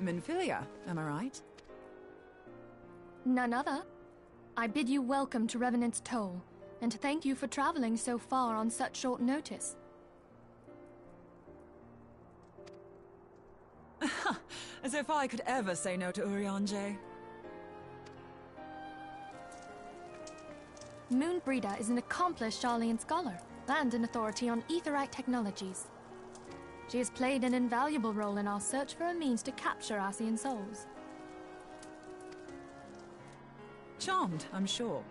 Minfilia, am I right? None other. I bid you welcome to Revenant's Toll, and thank you for traveling so far on such short notice. As if I could ever say no to Urianger. Moonbreeder is an accomplished Sharlayan scholar and an authority on aetheryte technologies. She has played an invaluable role in our search for a means to capture Ascian souls. Charmed, I'm sure.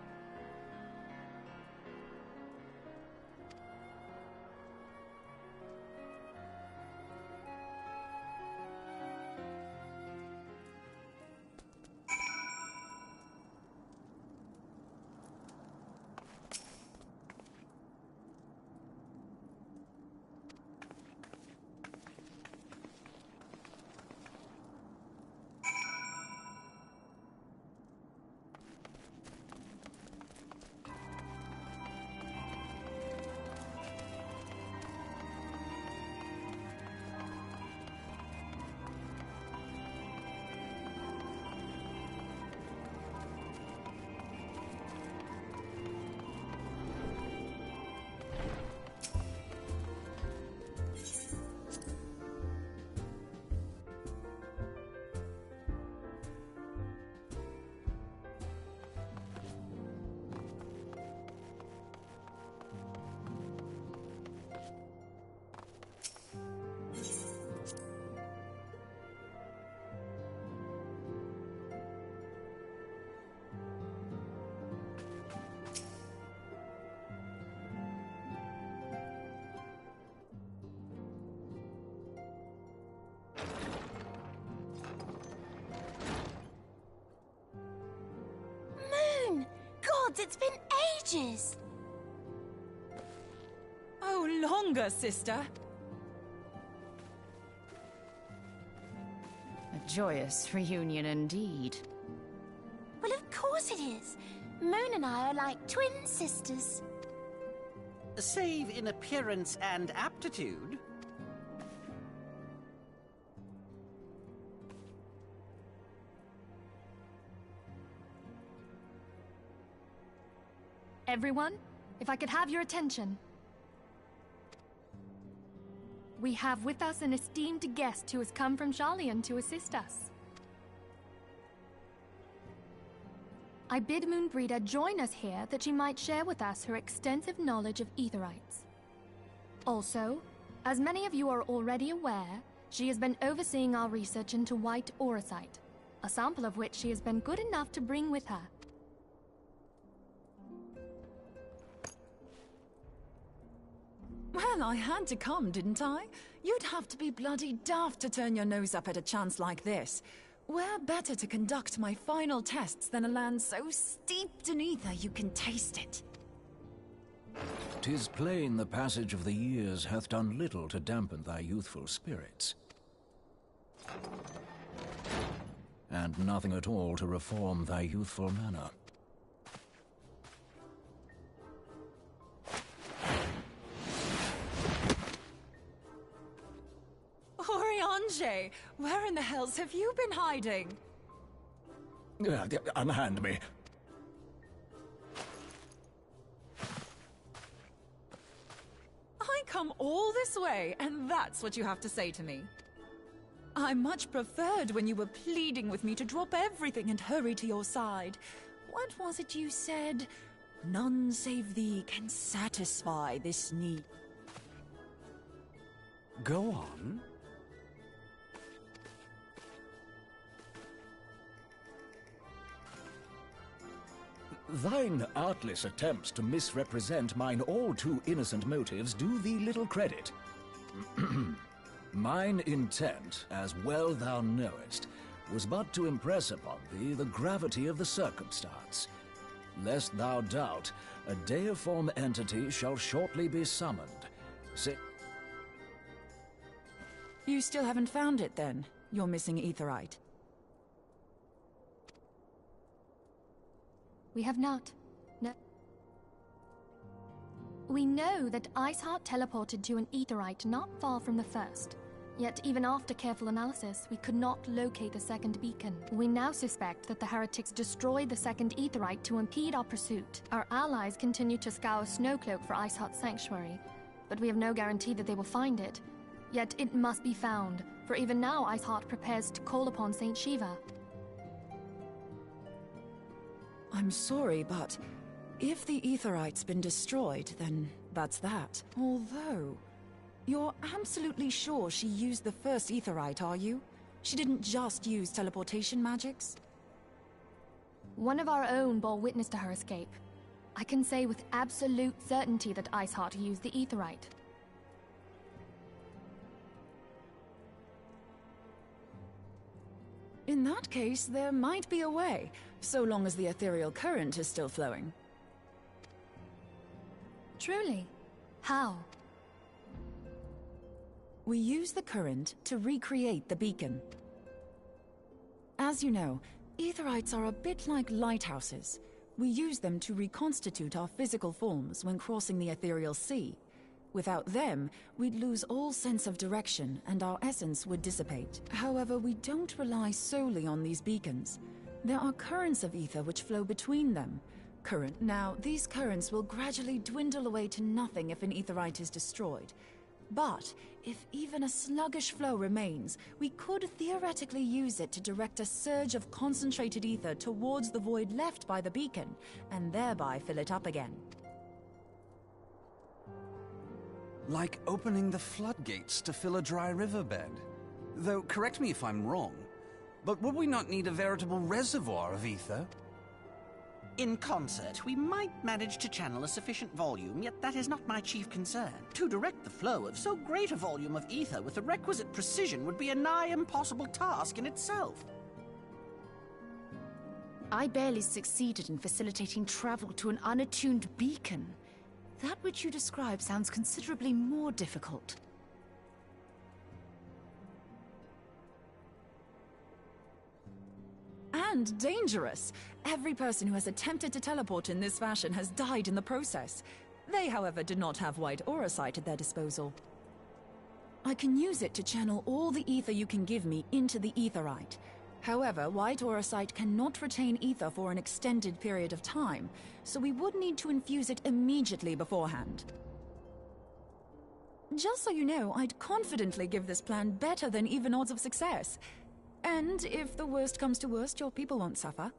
It's been ages! Oh, longer, sister! A joyous reunion indeed. Well, of course it is. Moon and I are like twin sisters. Save in appearance and aptitude. Everyone, if I could have your attention. We have with us an esteemed guest who has come from Sharlayan to assist us. I bid Moonbreeder join us here that she might share with us her extensive knowledge of aetherites. Also, as many of you are already aware, she has been overseeing our research into white auracite, a sample of which she has been good enough to bring with her. Well, I had to come, didn't I? You'd have to be bloody daft to turn your nose up at a chance like this. Where better to conduct my final tests than a land so steeped in ether you can taste it? 'Tis plain the passage of the years hath done little to dampen thy youthful spirits. And nothing at all to reform thy youthful manner. Urianger, where in the hells have you been hiding? Unhand me. I come all this way, and that's what you have to say to me. I much preferred when you were pleading with me to drop everything and hurry to your side. What was it you said? None save thee can satisfy this need. Go on. Thine artless attempts to misrepresent mine all too innocent motives do thee little credit. Mine intent, as well thou knowest, was but to impress upon thee the gravity of the circumstance. Lest thou doubt, a deiform entity shall shortly be summoned. You still haven't found it, then? Your missing aetherite? We have not. No. We know that Iceheart teleported to an aetherite not far from the first, Yet even after careful analysis, we could not locate the second beacon. We now suspect that the heretics destroyed the second aetherite to impede our pursuit. Our allies continue to scour Snowcloak for Iceheart's sanctuary, but we have no guarantee that they will find it. Yet it must be found, for even now Iceheart prepares to call upon Saint Shiva. I'm sorry, but if the aetherite's been destroyed, then that's that. Although, you're absolutely sure she used the first aetherite, are you? She didn't just use teleportation magics? One of our own bore witness to her escape. I can say with absolute certainty that Iceheart used the aetherite. In that case, there might be a way, so long as the ethereal current is still flowing. Truly? How? We use the current to recreate the beacon. As you know, aetherites are a bit like lighthouses. We use them to reconstitute our physical forms when crossing the ethereal sea. Without them, we'd lose all sense of direction and our essence would dissipate. However, we don't rely solely on these beacons. There are currents of ether which flow between them. Now, these currents will gradually dwindle away to nothing if an aetherite is destroyed. But if even a sluggish flow remains, we could theoretically use it to direct a surge of concentrated ether towards the void left by the beacon, and thereby fill it up again. Like opening the floodgates to fill a dry riverbed. Though, correct me if I'm wrong, but would we not need a veritable reservoir of ether? In concert, we might manage to channel a sufficient volume, yet that is not my chief concern. To direct the flow of so great a volume of ether with the requisite precision would be a nigh impossible task in itself. I barely succeeded in facilitating travel to an unattuned beacon. That which you describe sounds considerably more difficult. And dangerous. Every person who has attempted to teleport in this fashion has died in the process. They, however, did not have white aura sight at their disposal. I can use it to channel all the ether you can give me into the aetherite. However, white aura sight cannot retain ether for an extended period of time, so we would need to infuse it immediately beforehand. Just so you know, I'd confidently give this plan better than even odds of success. And if the worst comes to worst, your people won't suffer.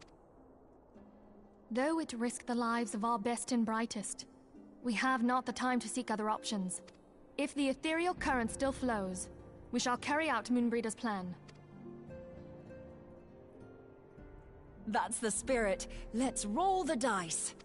Though it risked the lives of our best and brightest, we have not the time to seek other options. If the ethereal current still flows, we shall carry out Moonbreeder's plan. That's the spirit. Let's roll the dice.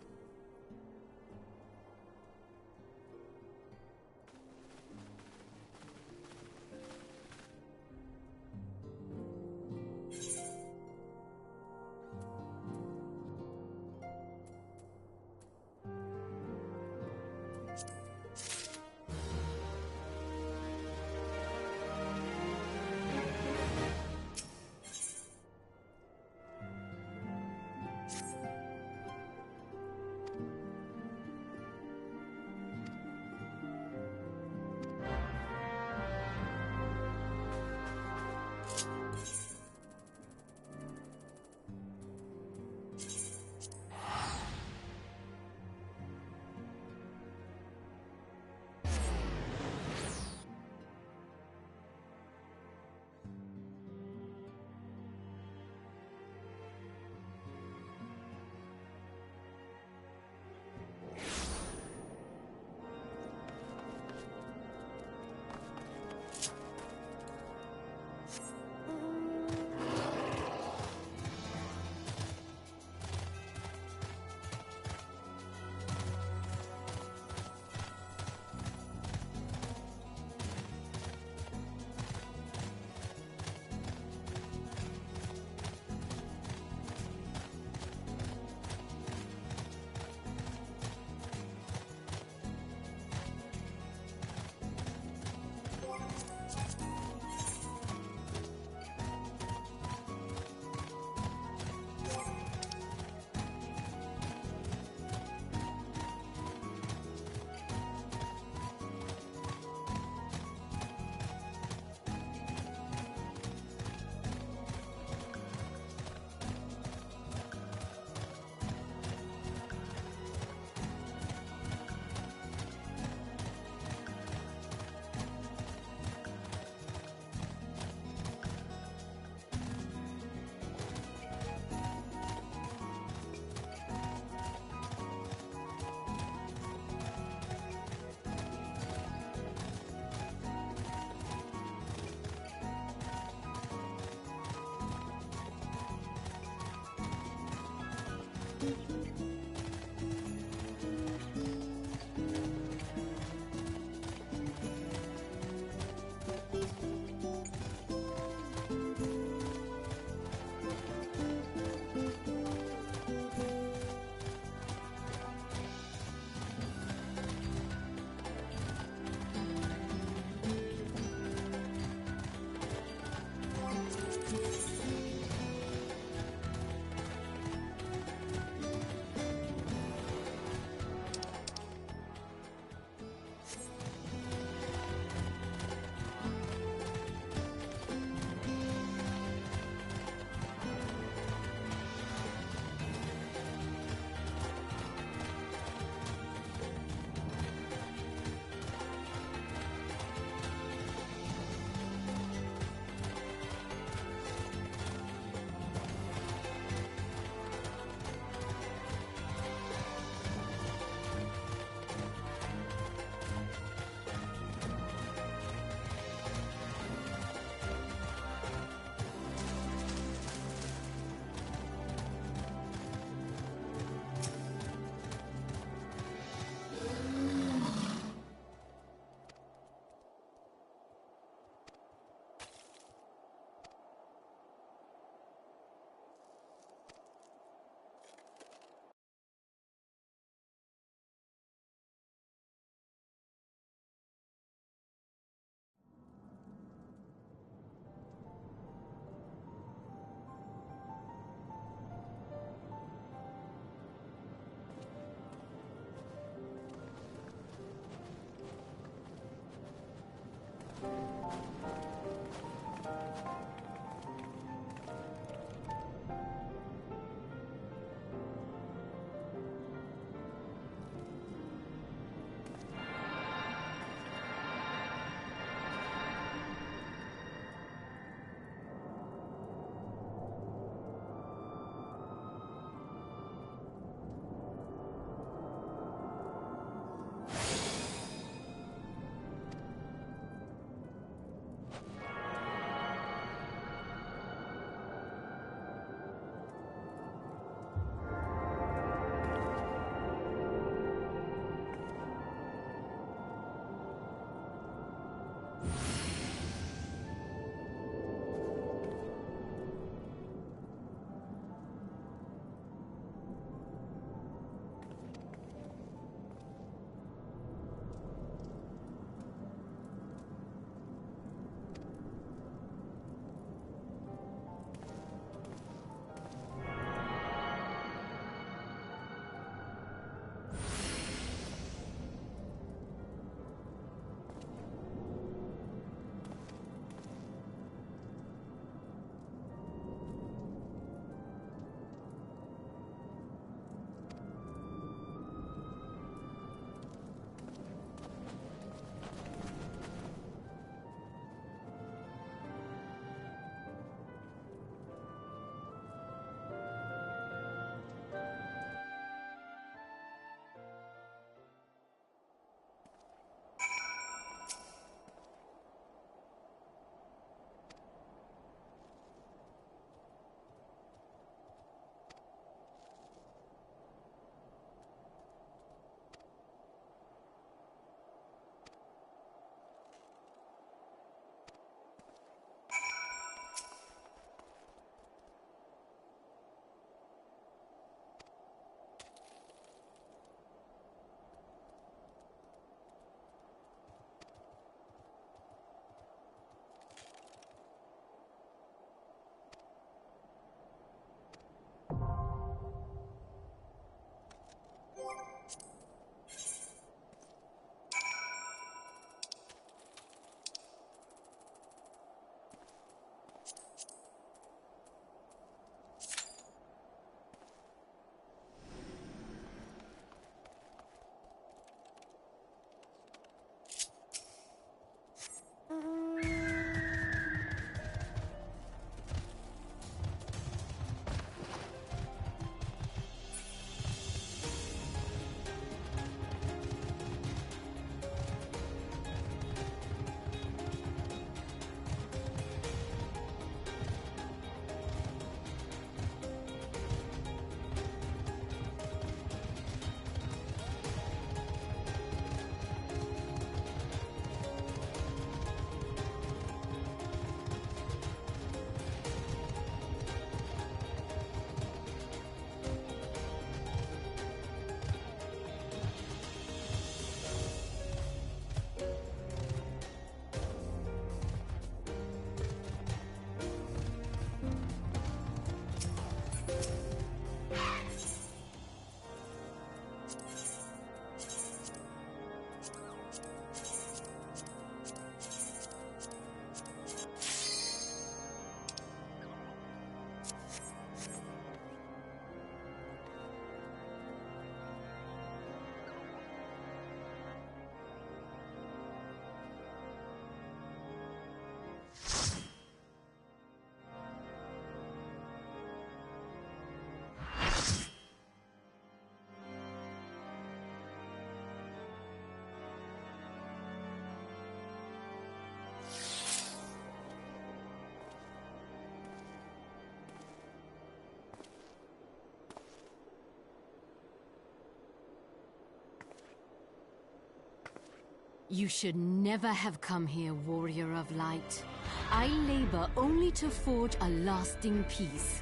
You should never have come here, Warrior of Light. I labor only to forge a lasting peace.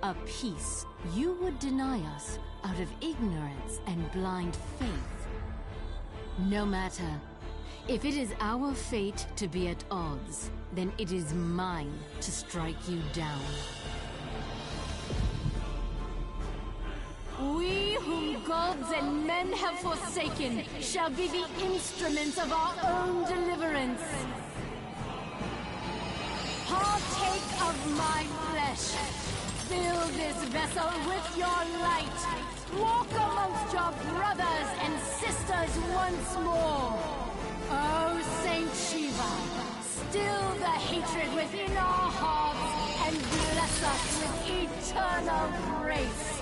A peace you would deny us out of ignorance and blind faith. No matter. If it is our fate to be at odds, then it is mine to strike you down. We whom gods and men have forsaken shall be the instruments of our own deliverance. Partake of my flesh. Fill this vessel with your light. Walk amongst your brothers and sisters once more. Oh, Saint Shiva, still the hatred within our hearts and bless us with eternal grace.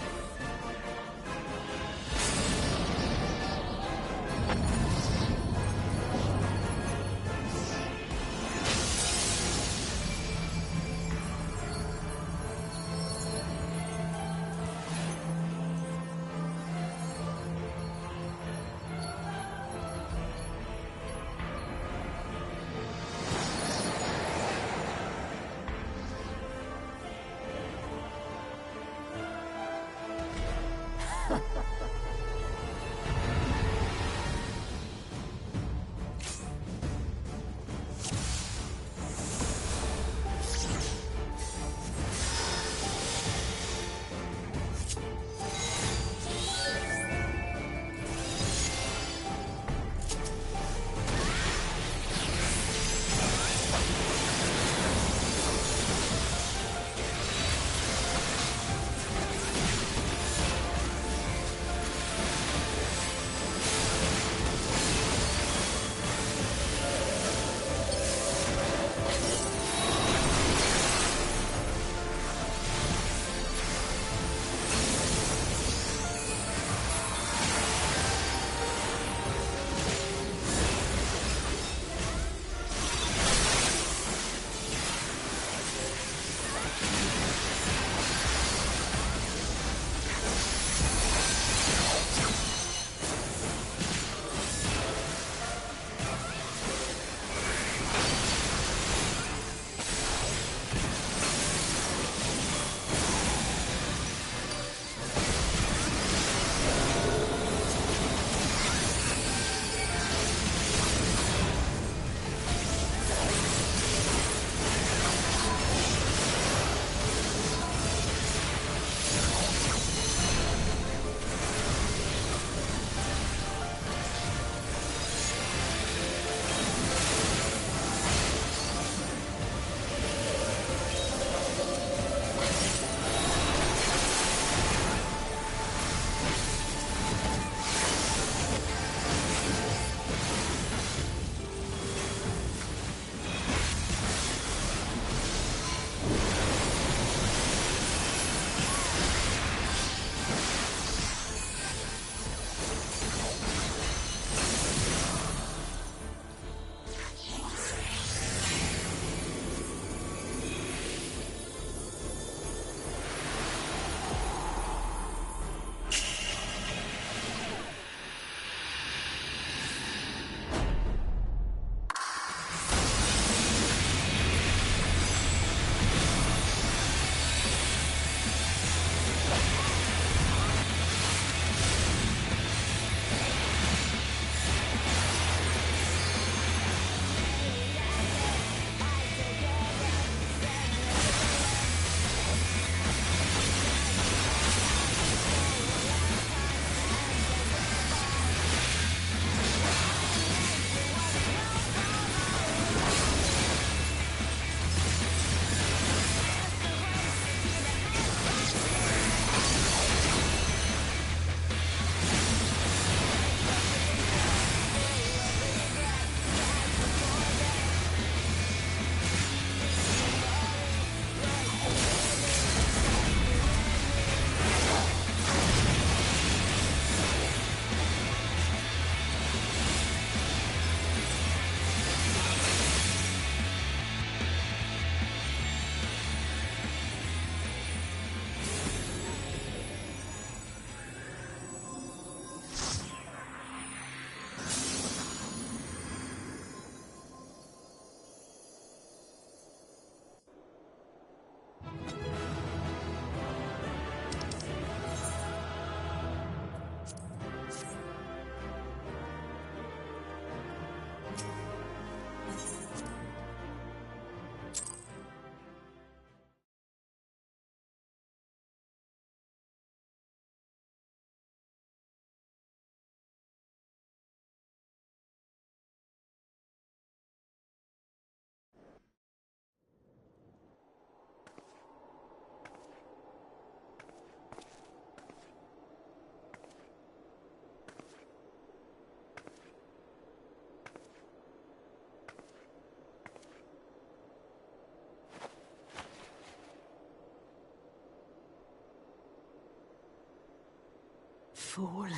Fool.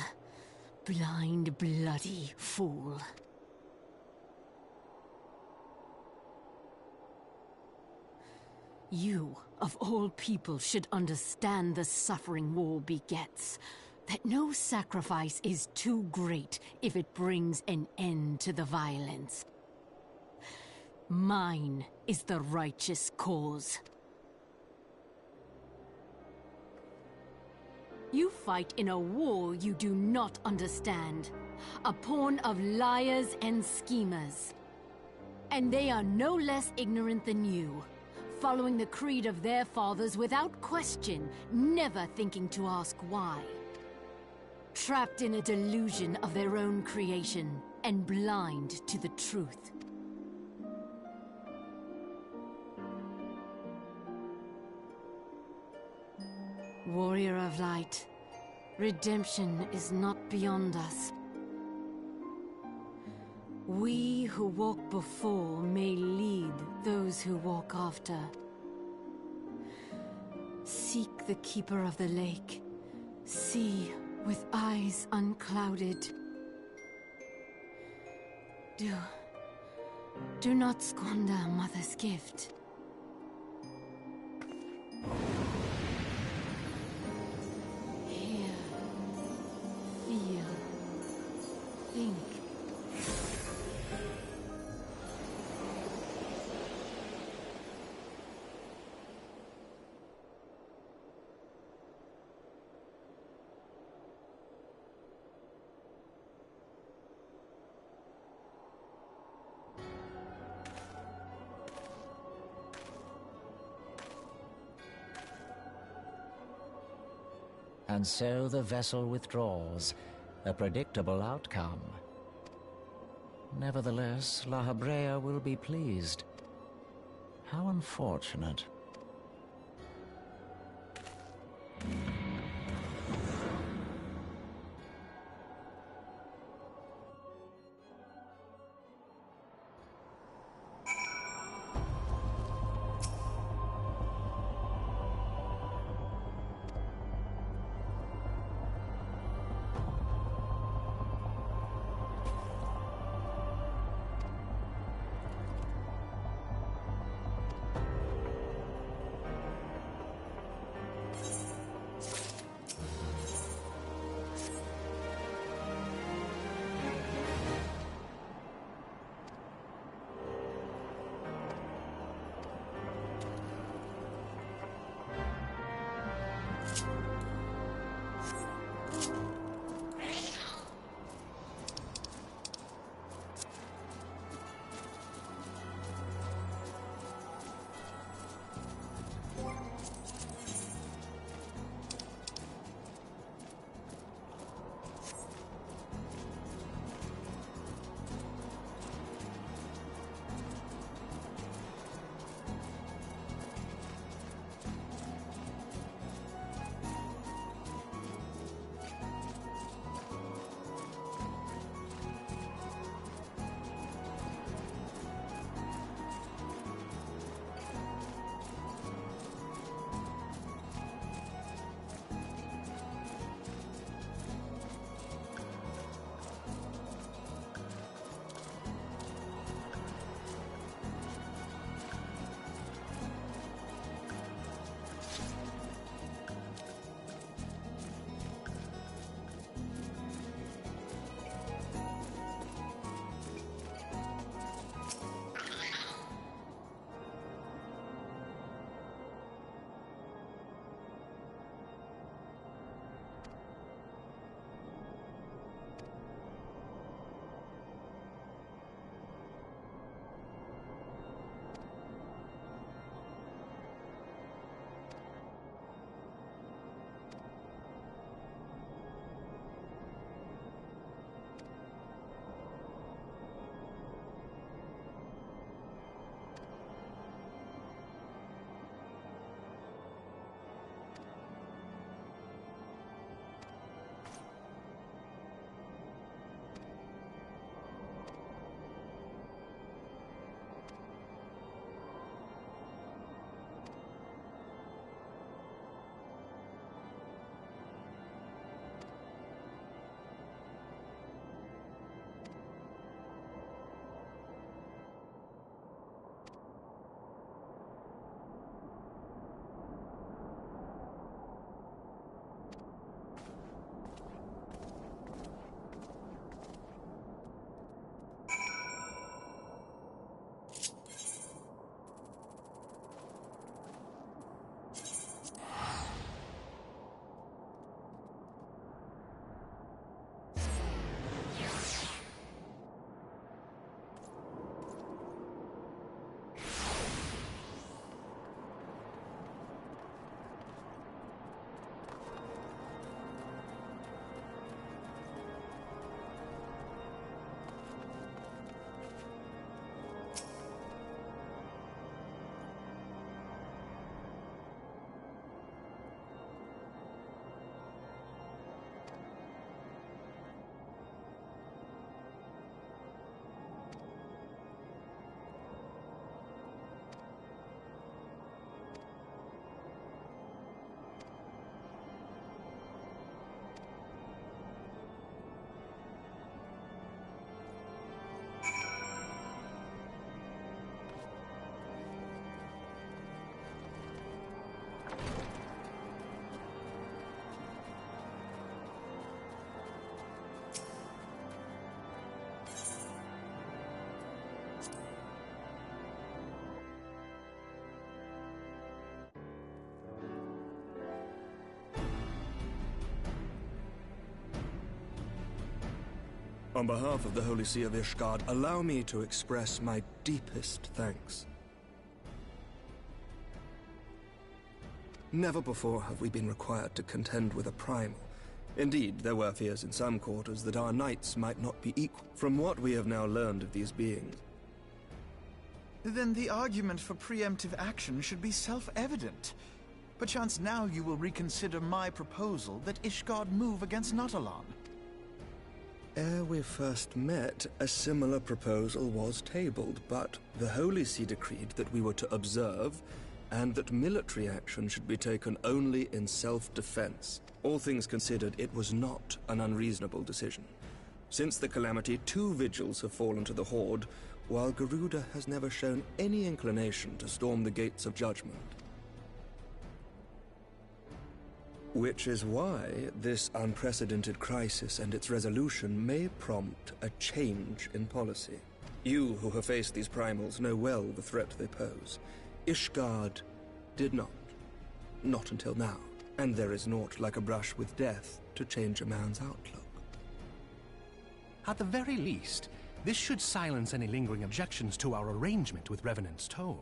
Blind, bloody fool. You, of all people, should understand the suffering war begets. That no sacrifice is too great if it brings an end to the violence. Mine is the righteous cause. You fight in a war you do not understand. A pawn of liars and schemers. And they are no less ignorant than you. Following the creed of their fathers without question, never thinking to ask why. Trapped in a delusion of their own creation, and blind to the truth. Warrior of Light, redemption is not beyond us. We who walk before may lead those who walk after. Seek the Keeper of the Lake. See with eyes unclouded. Do not squander Mother's gift. Hear, feel, think. And so the vessel withdraws, a predictable outcome. Nevertheless, La Habrea will be pleased. How unfortunate. On behalf of the Holy See of Ishgard, allow me to express my deepest thanks. Never before have we been required to contend with a primal. Indeed, there were fears in some quarters that our knights might not be equal. From what we have now learned of these beings, then the argument for preemptive action should be self-evident. Perchance now you will reconsider my proposal that Ishgard move against Nautalon. ere we first met, a similar proposal was tabled, but the Holy See decreed that we were to observe, and that military action should be taken only in self-defense. All things considered, it was not an unreasonable decision. Since the calamity, 2 vigils have fallen to the Horde, while Garuda has never shown any inclination to storm the gates of judgment. Which is why this unprecedented crisis and its resolution may prompt a change in policy. You who have faced these primals know well the threat they pose. Ishgard did not. Not until now. And there is naught like a brush with death to change a man's outlook. At the very least, this should silence any lingering objections to our arrangement with Revenant's Toll.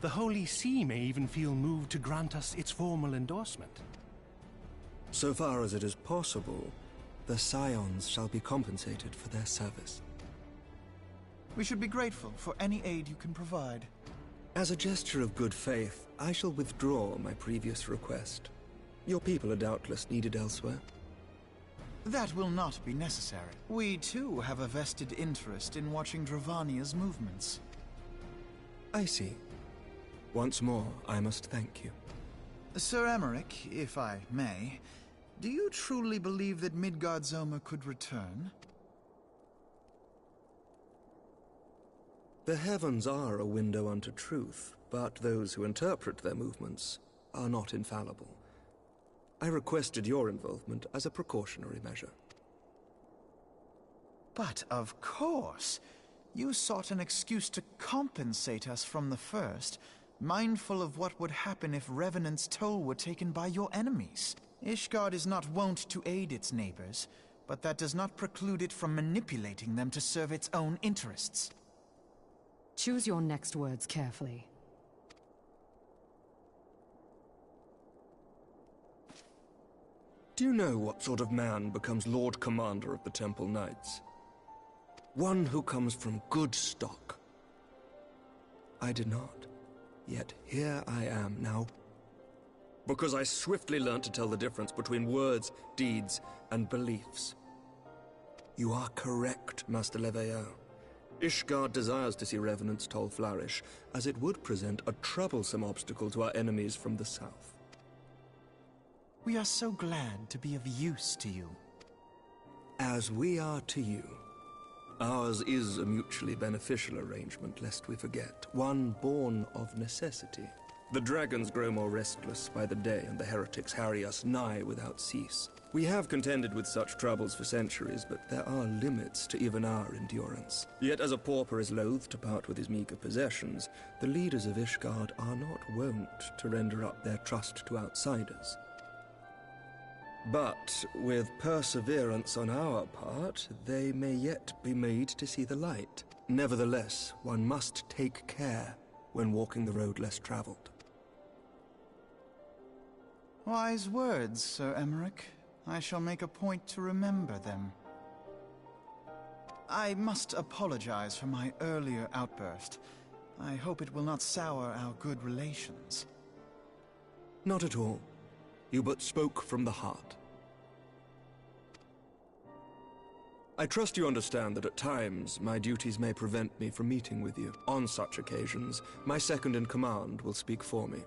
The Holy See may even feel moved to grant us its formal endorsement. So far as it is possible, the Scions shall be compensated for their service. We should be grateful for any aid you can provide. As a gesture of good faith, I shall withdraw my previous request. Your people are doubtless needed elsewhere. That will not be necessary. We too have a vested interest in watching Dravania's movements. I see. Once more, I must thank you. Sir Emmerich, if I may, do you truly believe that Midgardsormr could return? The heavens are a window unto truth, but those who interpret their movements are not infallible. I requested your involvement as a precautionary measure. But of course, you sought an excuse to compensate us from the first, mindful of what would happen if Revenant's Toll were taken by your enemies. Ishgard is not wont to aid its neighbors, but that does not preclude it from manipulating them to serve its own interests. Choose your next words carefully. Do you know what sort of man becomes Lord Commander of the Temple Knights? One who comes from good stock. I did not. Yet here I am now. Because I swiftly learned to tell the difference between words, deeds, and beliefs. You are correct, Master Leveilleur. Ishgard desires to see Revenant's Toll flourish, as it would present a troublesome obstacle to our enemies from the south. We are so glad to be of use to you. As we are to you. Ours is a mutually beneficial arrangement, lest we forget, one born of necessity. The dragons grow more restless by the day, and the heretics harry us nigh without cease. We have contended with such troubles for centuries, but there are limits to even our endurance. Yet as a pauper is loath to part with his meager possessions, the leaders of Ishgard are not wont to render up their trust to outsiders. But with perseverance on our part, they may yet be made to see the light. Nevertheless, one must take care when walking the road less traveled. Wise words, Sir Emmerich. I shall make a point to remember them. I must apologize for my earlier outburst. I hope it will not sour our good relations. Not at all. You but spoke from the heart. I trust you understand that at times my duties may prevent me from meeting with you. On such occasions, my second-in-command will speak for me.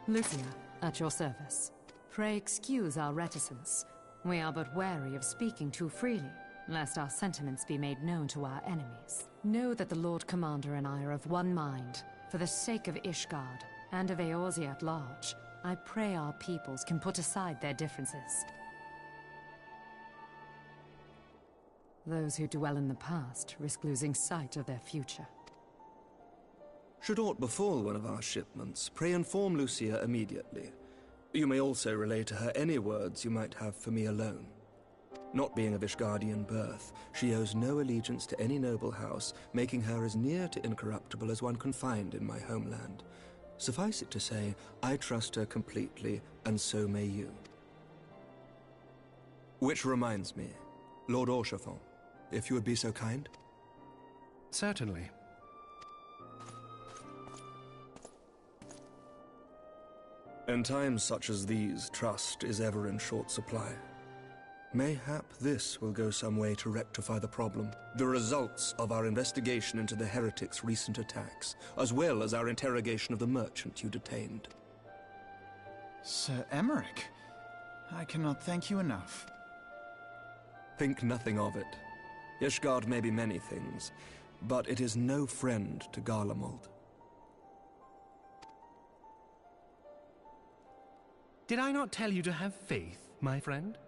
Lucia, at your service. Pray excuse our reticence. We are but wary of speaking too freely, lest our sentiments be made known to our enemies. Know that the Lord Commander and I are of one mind. For the sake of Ishgard, and of Eorzea at large, I pray our peoples can put aside their differences. Those who dwell in the past risk losing sight of their future. Should aught befall one of our shipments, pray inform Lucia immediately. You may also relay to her any words you might have for me alone. Not being of Ishgardian birth, she owes no allegiance to any noble house, making her as near to incorruptible as one can find in my homeland. Suffice it to say, I trust her completely, and so may you. Which reminds me, Lord Orchefort, if you would be so kind? Certainly. In times such as these, trust is ever in short supply. Mayhap this will go some way to rectify the problem. The results of our investigation into the heretics' recent attacks, as well as our interrogation of the merchant you detained. Sir Emeric, I cannot thank you enough. Think nothing of it. Ishgard may be many things, but it is no friend to Garlemald. Did I not tell you to have faith, my friend?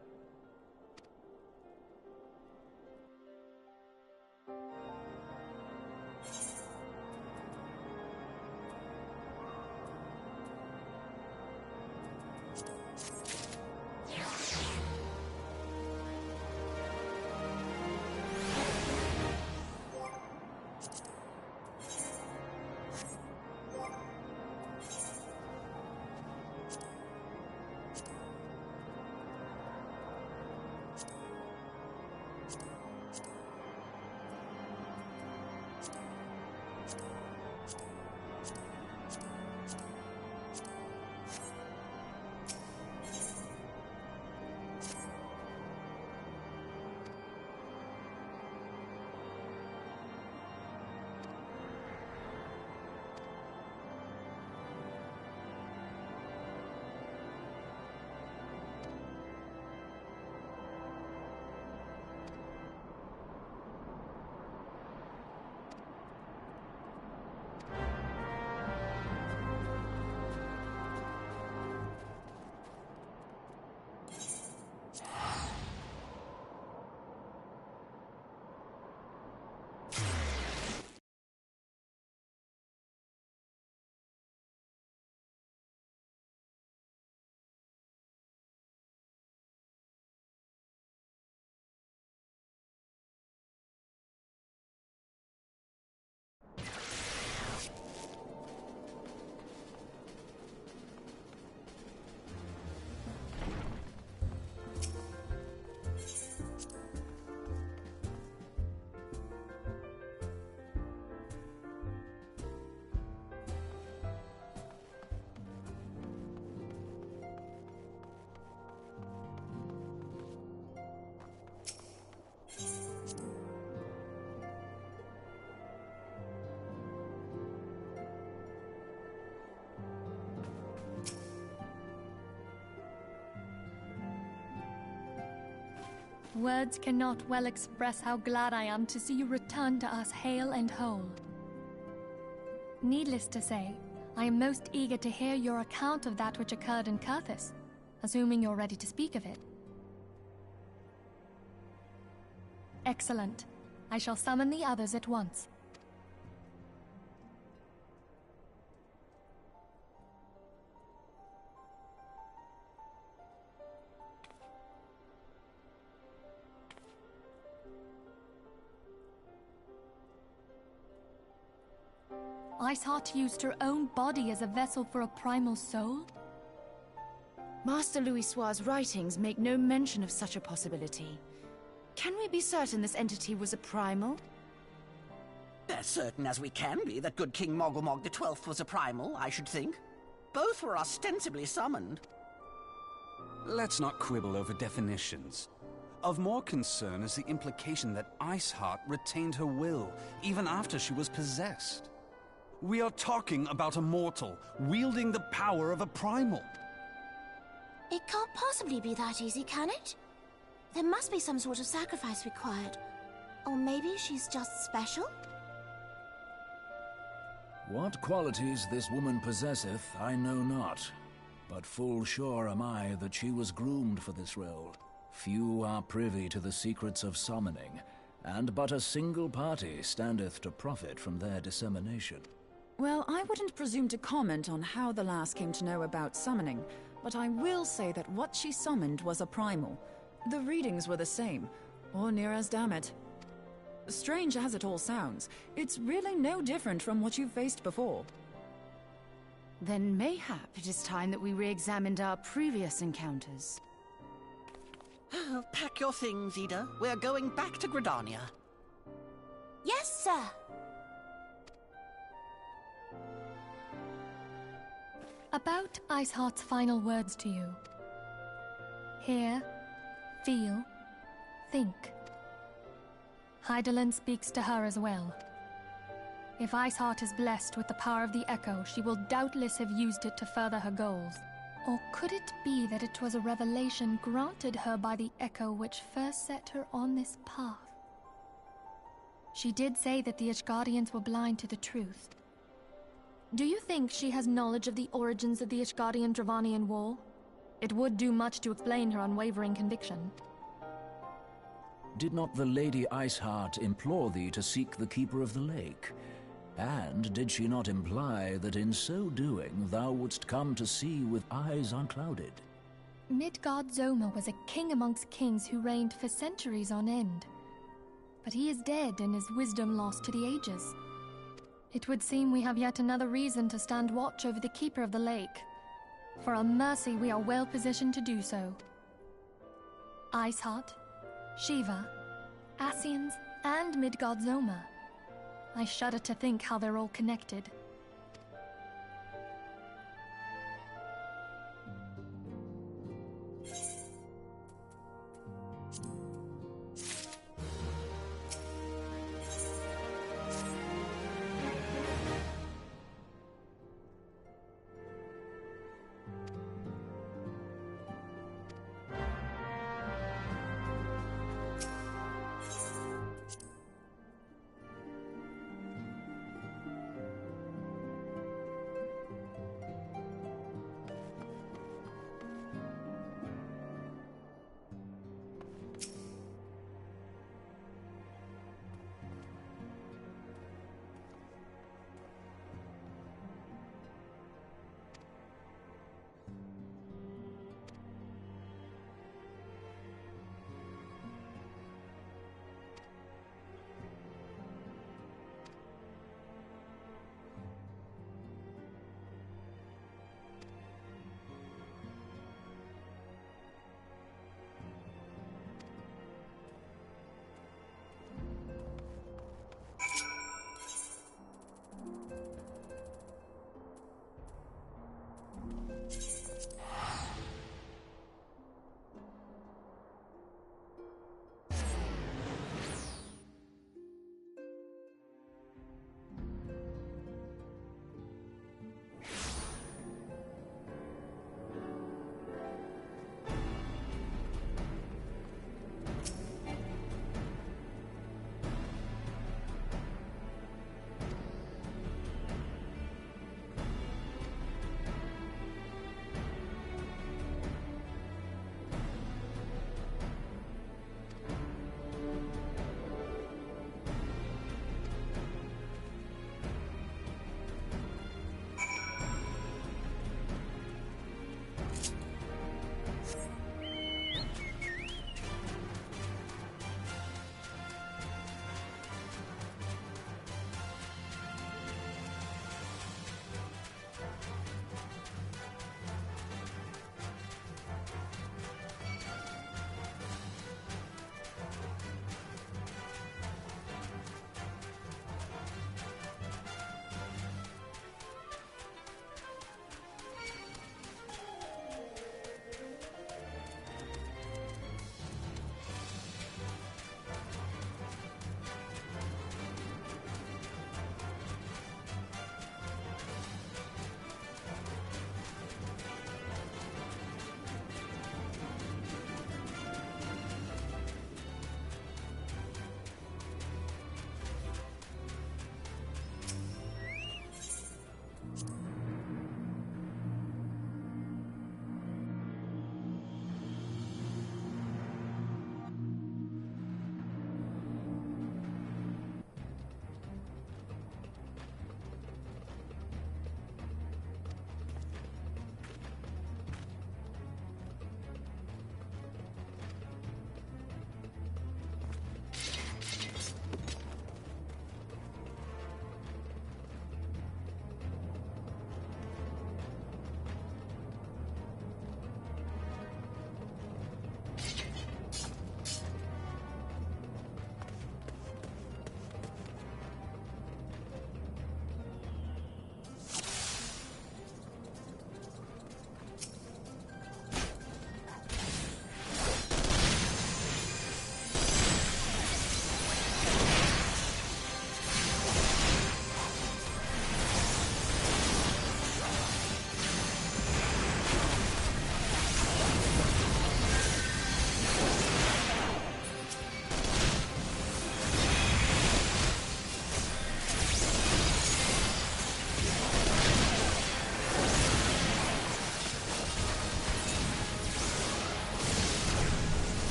Words cannot well express how glad I am to see you return to us hale and whole. Needless to say, I am most eager to hear your account of that which occurred in Kurthis, assuming you're ready to speak of it. Excellent. I shall summon the others at once. Iceheart used her own body as a vessel for a primal soul? Master Louisoix's writings make no mention of such a possibility. Can we be certain this entity was a primal? As certain as we can be that good King Mogulmog XII was a primal, I should think. Both were ostensibly summoned. Let's not quibble over definitions. Of more concern is the implication that Iceheart retained her will, even after she was possessed. We are talking about a mortal, wielding the power of a primal. It can't possibly be that easy, can it? There must be some sort of sacrifice required. Or maybe she's just special? What qualities this woman possesseth, I know not. But full sure am I that she was groomed for this role. Few are privy to the secrets of summoning, and but a single party standeth to profit from their dissemination. Well, I wouldn't presume to comment on how the lass came to know about summoning, but I will say that what she summoned was a primal. The readings were the same, or near as damn it. Strange as it all sounds, it's really no different from what you've faced before. Then mayhap it is time that we re-examined our previous encounters. Pack your things, Ida. We're going back to Gridania. Yes, sir. About Iceheart's final words to you. Hear, feel, think. Hydaelyn speaks to her as well. If Iceheart is blessed with the power of the Echo, she will doubtless have used it to further her goals. Or could it be that it was a revelation granted her by the Echo which first set her on this path? She did say that the Ishgardians were blind to the truth. Do you think she has knowledge of the origins of the Ishgardian-Dravanian War? It would do much to explain her unwavering conviction. Did not the Lady Iceheart implore thee to seek the Keeper of the Lake? And did she not imply that in so doing thou wouldst come to see with eyes unclouded? Midgard-Zoma was a king amongst kings who reigned for centuries on end. But he is dead and his wisdom lost to the ages. It would seem we have yet another reason to stand watch over the Keeper of the Lake. For a mercy, we are well positioned to do so. Iceheart, Shiva, Ascians, and Midgard-Zoma. I shudder to think how they're all connected.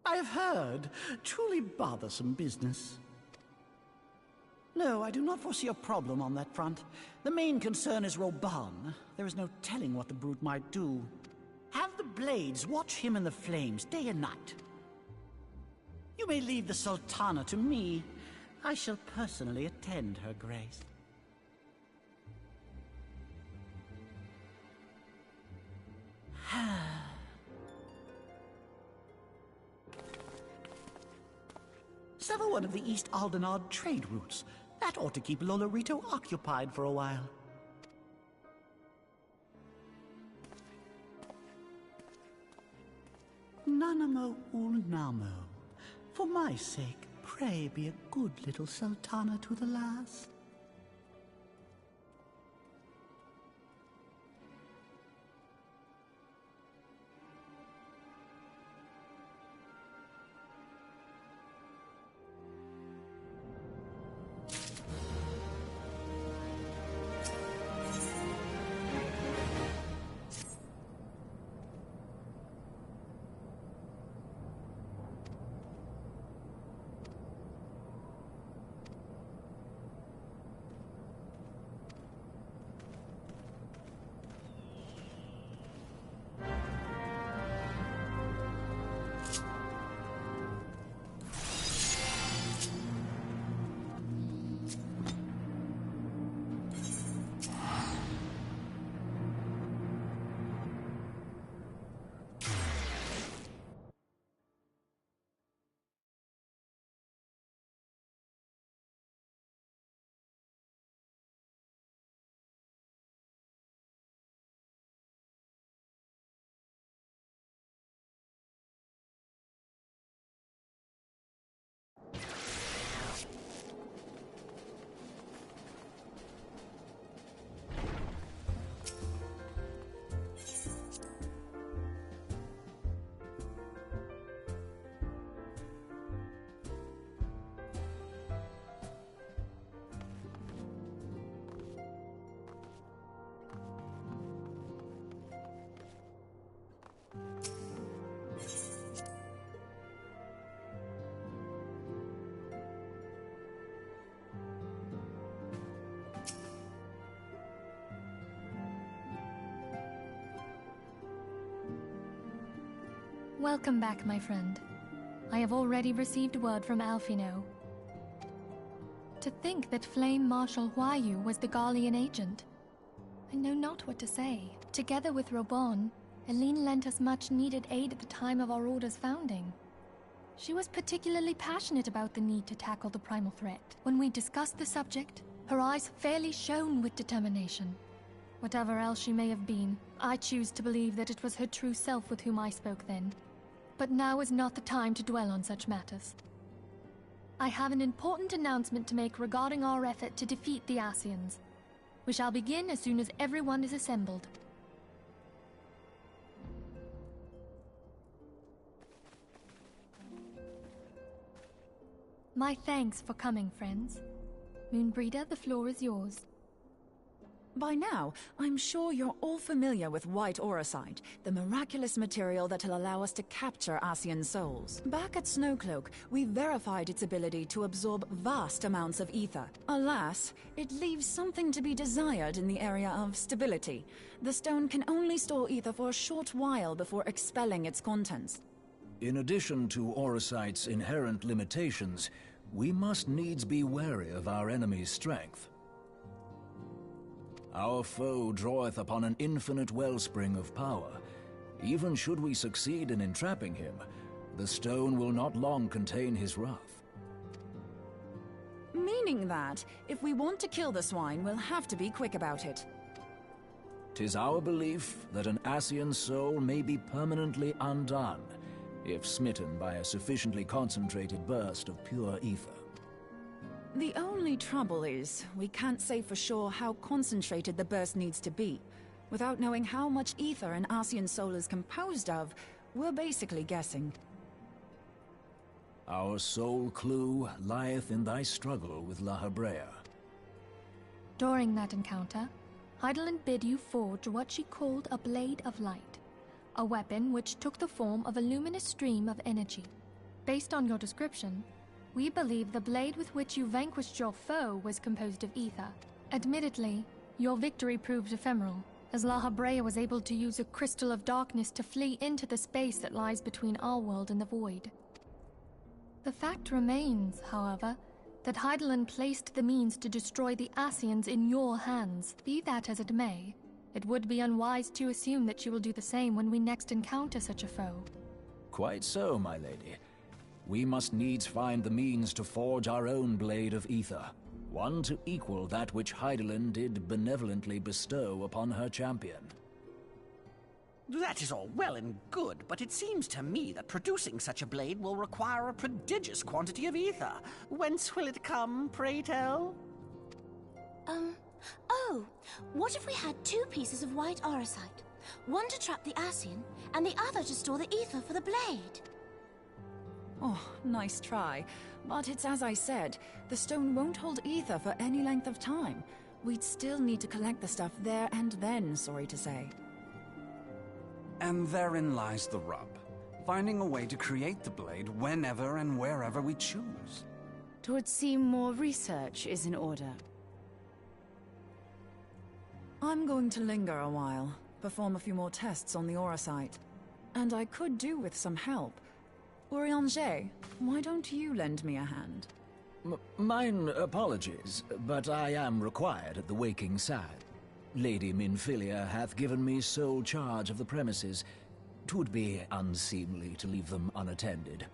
I've heard. Truly bothersome business. No, I do not foresee a problem on that front. The main concern is Roban. There is no telling what the brute might do. Have the Blades watch him in the flames day and night. You may leave the Sultana to me. I shall personally attend her grace. Sever one of the East Aldenard trade routes. That ought to keep Lolorito occupied for a while. Nanamo Ulnamo. For my sake, pray be a good little Sultana to the last. Welcome back, my friend. I have already received word from Alphino. To think that Flame Marshal Huayu was the Garlean agent. I know not what to say. Together with Robon, Eileen lent us much-needed aid at the time of our Order's founding. She was particularly passionate about the need to tackle the primal threat. When we discussed the subject, her eyes fairly shone with determination. Whatever else she may have been, I choose to believe that it was her true self with whom I spoke then. But now is not the time to dwell on such matters. I have an important announcement to make regarding our effort to defeat the Ascians. We shall begin as soon as everyone is assembled. My thanks for coming, friends. Moonbreeder, the floor is yours. By now, I'm sure you're all familiar with White Auracite, the miraculous material that'll allow us to capture Ascian souls. Back at Snowcloak, we verified its ability to absorb vast amounts of ether. Alas, it leaves something to be desired in the area of stability. The stone can only store ether for a short while before expelling its contents. In addition to Auracite's inherent limitations, we must needs be wary of our enemy's strength. Our foe draweth upon an infinite wellspring of power. Even should we succeed in entrapping him, the stone will not long contain his wrath. Meaning that, if we want to kill the swine, we'll have to be quick about it. 'Tis our belief that an Ascian soul may be permanently undone, if smitten by a sufficiently concentrated burst of pure ether. The only trouble is, we can't say for sure how concentrated the burst needs to be. Without knowing how much ether an Ascian soul is composed of, we're basically guessing. Our sole clue lieth in thy struggle with La Habrea. During that encounter, Hydaelyn bid you forge what she called a Blade of Light, a weapon which took the form of a luminous stream of energy. Based on your description, we believe the blade with which you vanquished your foe was composed of ether. Admittedly, your victory proved ephemeral, as La Habrea was able to use a crystal of darkness to flee into the space that lies between our world and the void. The fact remains, however, that Hydaelyn placed the means to destroy the Ascians in your hands. Be that as it may, it would be unwise to assume that you will do the same when we next encounter such a foe. Quite so, my lady. We must needs find the means to forge our own blade of ether, one to equal that which Hydaelyn did benevolently bestow upon her champion. That is all well and good, but it seems to me that producing such a blade will require a prodigious quantity of ether. Whence will it come, pray tell? Oh, what if we had 2 pieces of white orosite? One to trap the Ascian, and the other to store the ether for the blade. Oh, nice try. But it's as I said, the stone won't hold ether for any length of time. We'd still need to collect the stuff there and then, sorry to say. And therein lies the rub. Finding a way to create the blade whenever and wherever we choose. It would seem more research is in order. I'm going to linger a while, perform a few more tests on the Orosite. And I could do with some help. Urianger, why don't you lend me a hand? Mine apologies, but I am required at the Waking Sad. Lady Minfilia hath given me sole charge of the premises. 'Twould be unseemly to leave them unattended.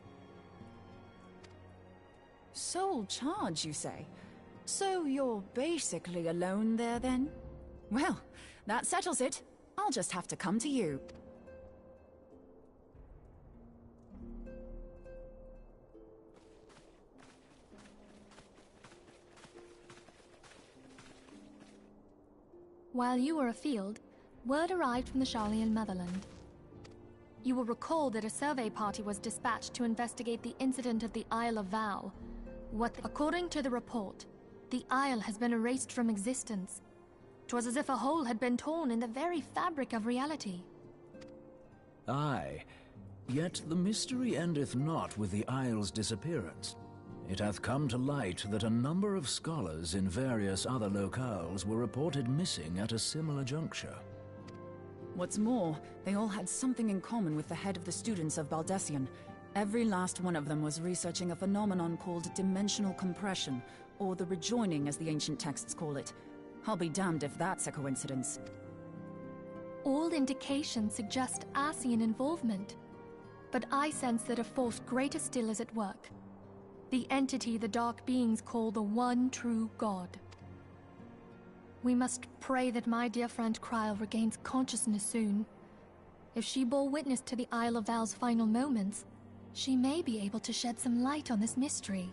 Sole charge, you say? So you're basically alone there, then? Well, that settles it. I'll just have to come to you. While you were afield, word arrived from the Sharlayan motherland. You will recall that a survey party was dispatched to investigate the incident of the Isle of Val. According to the report, the Isle has been erased from existence. 'Twas as if a hole had been torn in the very fabric of reality. Aye, yet the mystery endeth not with the Isle's disappearance. It hath come to light that a number of scholars in various other locales were reported missing at a similar juncture. What's more, they all had something in common with the head of the students of Baldesion. Every last one of them was researching a phenomenon called dimensional compression, or the rejoining as the ancient texts call it. I'll be damned if that's a coincidence. All indications suggest Ascian involvement, but I sense that a force greater still is at work. The entity the Dark Beings call the One True God. We must pray that my dear friend Krile regains consciousness soon. If she bore witness to the Isle of Val's final moments, she may be able to shed some light on this mystery.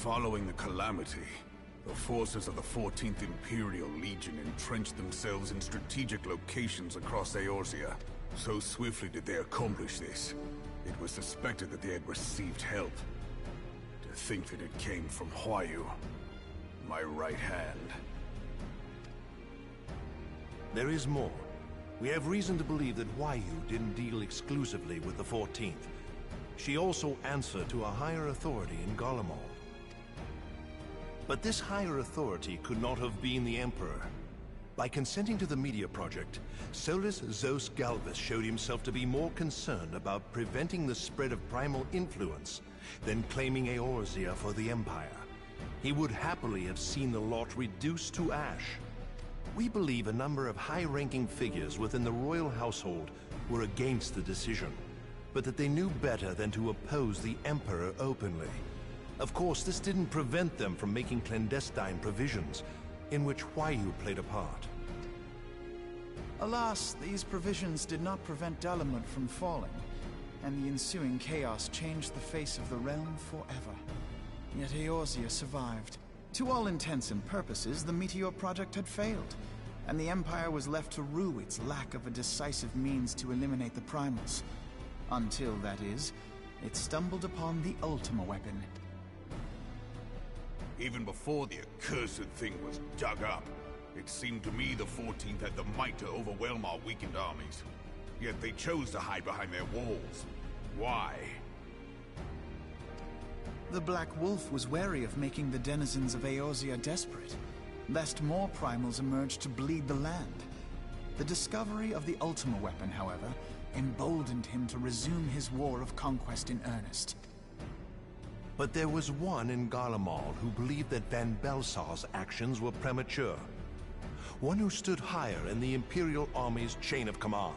Following the calamity, the forces of the 14th Imperial Legion entrenched themselves in strategic locations across Eorzea. So swiftly did they accomplish this, it was suspected that they had received help. To think that it came from Huayu, my right hand. There is more. We have reason to believe that Huayu didn't deal exclusively with the 14th. She also answered to a higher authority in Garlemald. But this higher authority could not have been the Emperor. By consenting to the Media Project, Solus Zos Galvus showed himself to be more concerned about preventing the spread of primal influence than claiming Eorzea for the Empire. He would happily have seen the lot reduced to ash. We believe a number of high-ranking figures within the royal household were against the decision, but that they knew better than to oppose the Emperor openly. Of course, this didn't prevent them from making clandestine provisions, in which Huayu played a part. Alas, these provisions did not prevent Dalamud from falling. and the ensuing chaos changed the face of the realm forever. Yet Eorzea survived. To all intents and purposes, the Meteor Project had failed, and the Empire was left to rue its lack of a decisive means to eliminate the Primals. Until, that is, it stumbled upon the Ultima weapon. Even before the accursed thing was dug up, it seemed to me the 14th had the might to overwhelm our weakened armies. Yet they chose to hide behind their walls. Why? The Black Wolf was wary of making the denizens of Eorzea desperate, lest more primals emerge to bleed the land. The discovery of the Ultima weapon, however, emboldened him to resume his war of conquest in earnest. But there was one in Garlemald who believed that Van Belsar's actions were premature. One who stood higher in the Imperial Army's chain of command.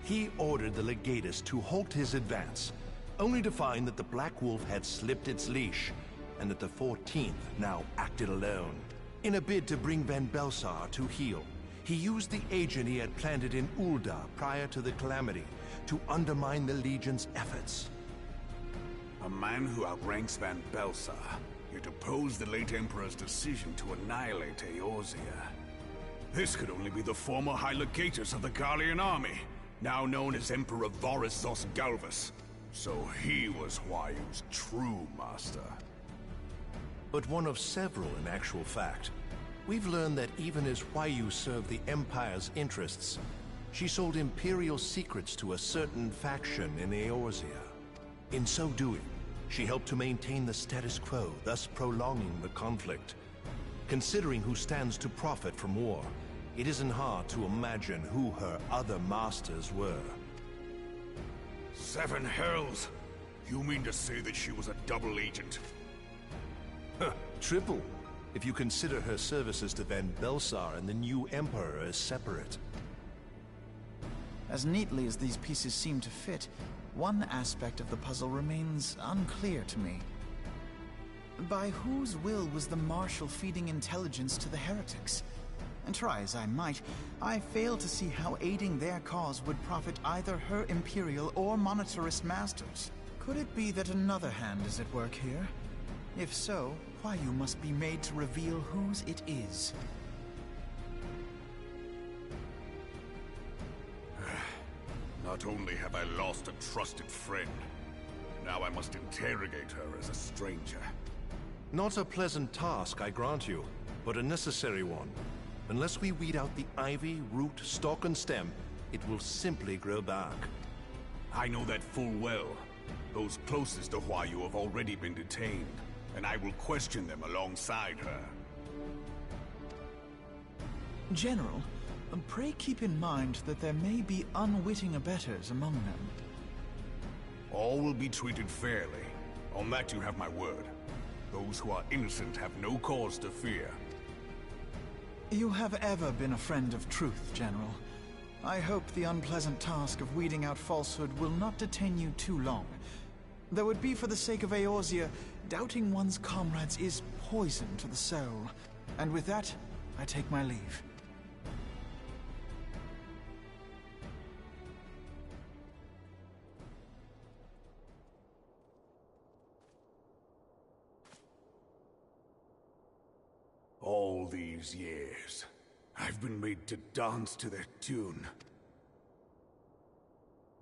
He ordered the Legatus to halt his advance, only to find that the Black Wolf had slipped its leash, and that the 14th now acted alone. In a bid to bring Van Belsar to heel, he used the agent he had planted in Ul'dah prior to the Calamity to undermine the Legion's efforts. A man who outranks Van Belsar, yet opposed the late Emperor's decision to annihilate Eorzea. This could only be the former High Legatus of the Garlean army, now known as Emperor Voris Zos Galvus. So he was Huayu's true master. But one of several in actual fact. We've learned that even as Huayu served the Empire's interests, she sold Imperial secrets to a certain faction in Eorzea. In so doing, she helped to maintain the status quo, thus prolonging the conflict. Considering who stands to profit from war, it isn't hard to imagine who her other masters were. Seven hells! You mean to say that she was a double agent? Huh, triple, if you consider her services to Van Belsar and the new Emperor as separate. As neatly as these pieces seem to fit, one aspect of the puzzle remains unclear to me. By whose will was the Marshal feeding intelligence to the heretics? And try as I might, I fail to see how aiding their cause would profit either her Imperial or Monetarist masters. Could it be that another hand is at work here? If so, Huayu must be made to reveal whose it is. Not only have I lost a trusted friend, now I must interrogate her as a stranger. Not a pleasant task, I grant you, but a necessary one. Unless we weed out the ivy, root, stalk, and stem, it will simply grow back. I know that full well. Those closest to Huayu have already been detained, and I will question them alongside her. General, pray keep in mind that there may be unwitting abettors among them. All will be treated fairly. On that you have my word. Those who are innocent have no cause to fear. You have ever been a friend of truth, General. I hope the unpleasant task of weeding out falsehood will not detain you too long. Though it be for the sake of Eorzea, doubting one's comrades is poison to the soul. And with that, I take my leave. All these years, I've been made to dance to their tune.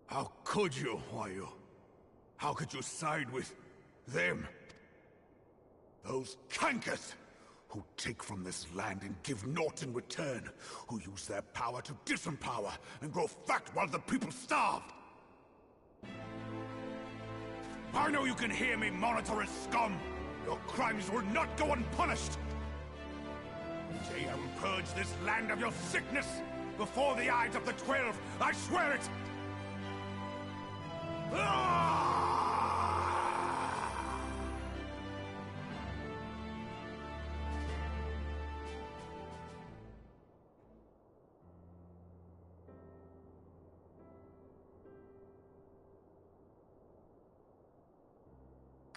How could you, Huayu? How could you side with them? Those Kankath, who take from this land and give naught in return, who use their power to disempower and grow fat while the people starve. I know you can hear me, Monetarist scum! Your crimes will not go unpunished! Today I will purge this land of your sickness! Before the eyes of the 12, I swear it!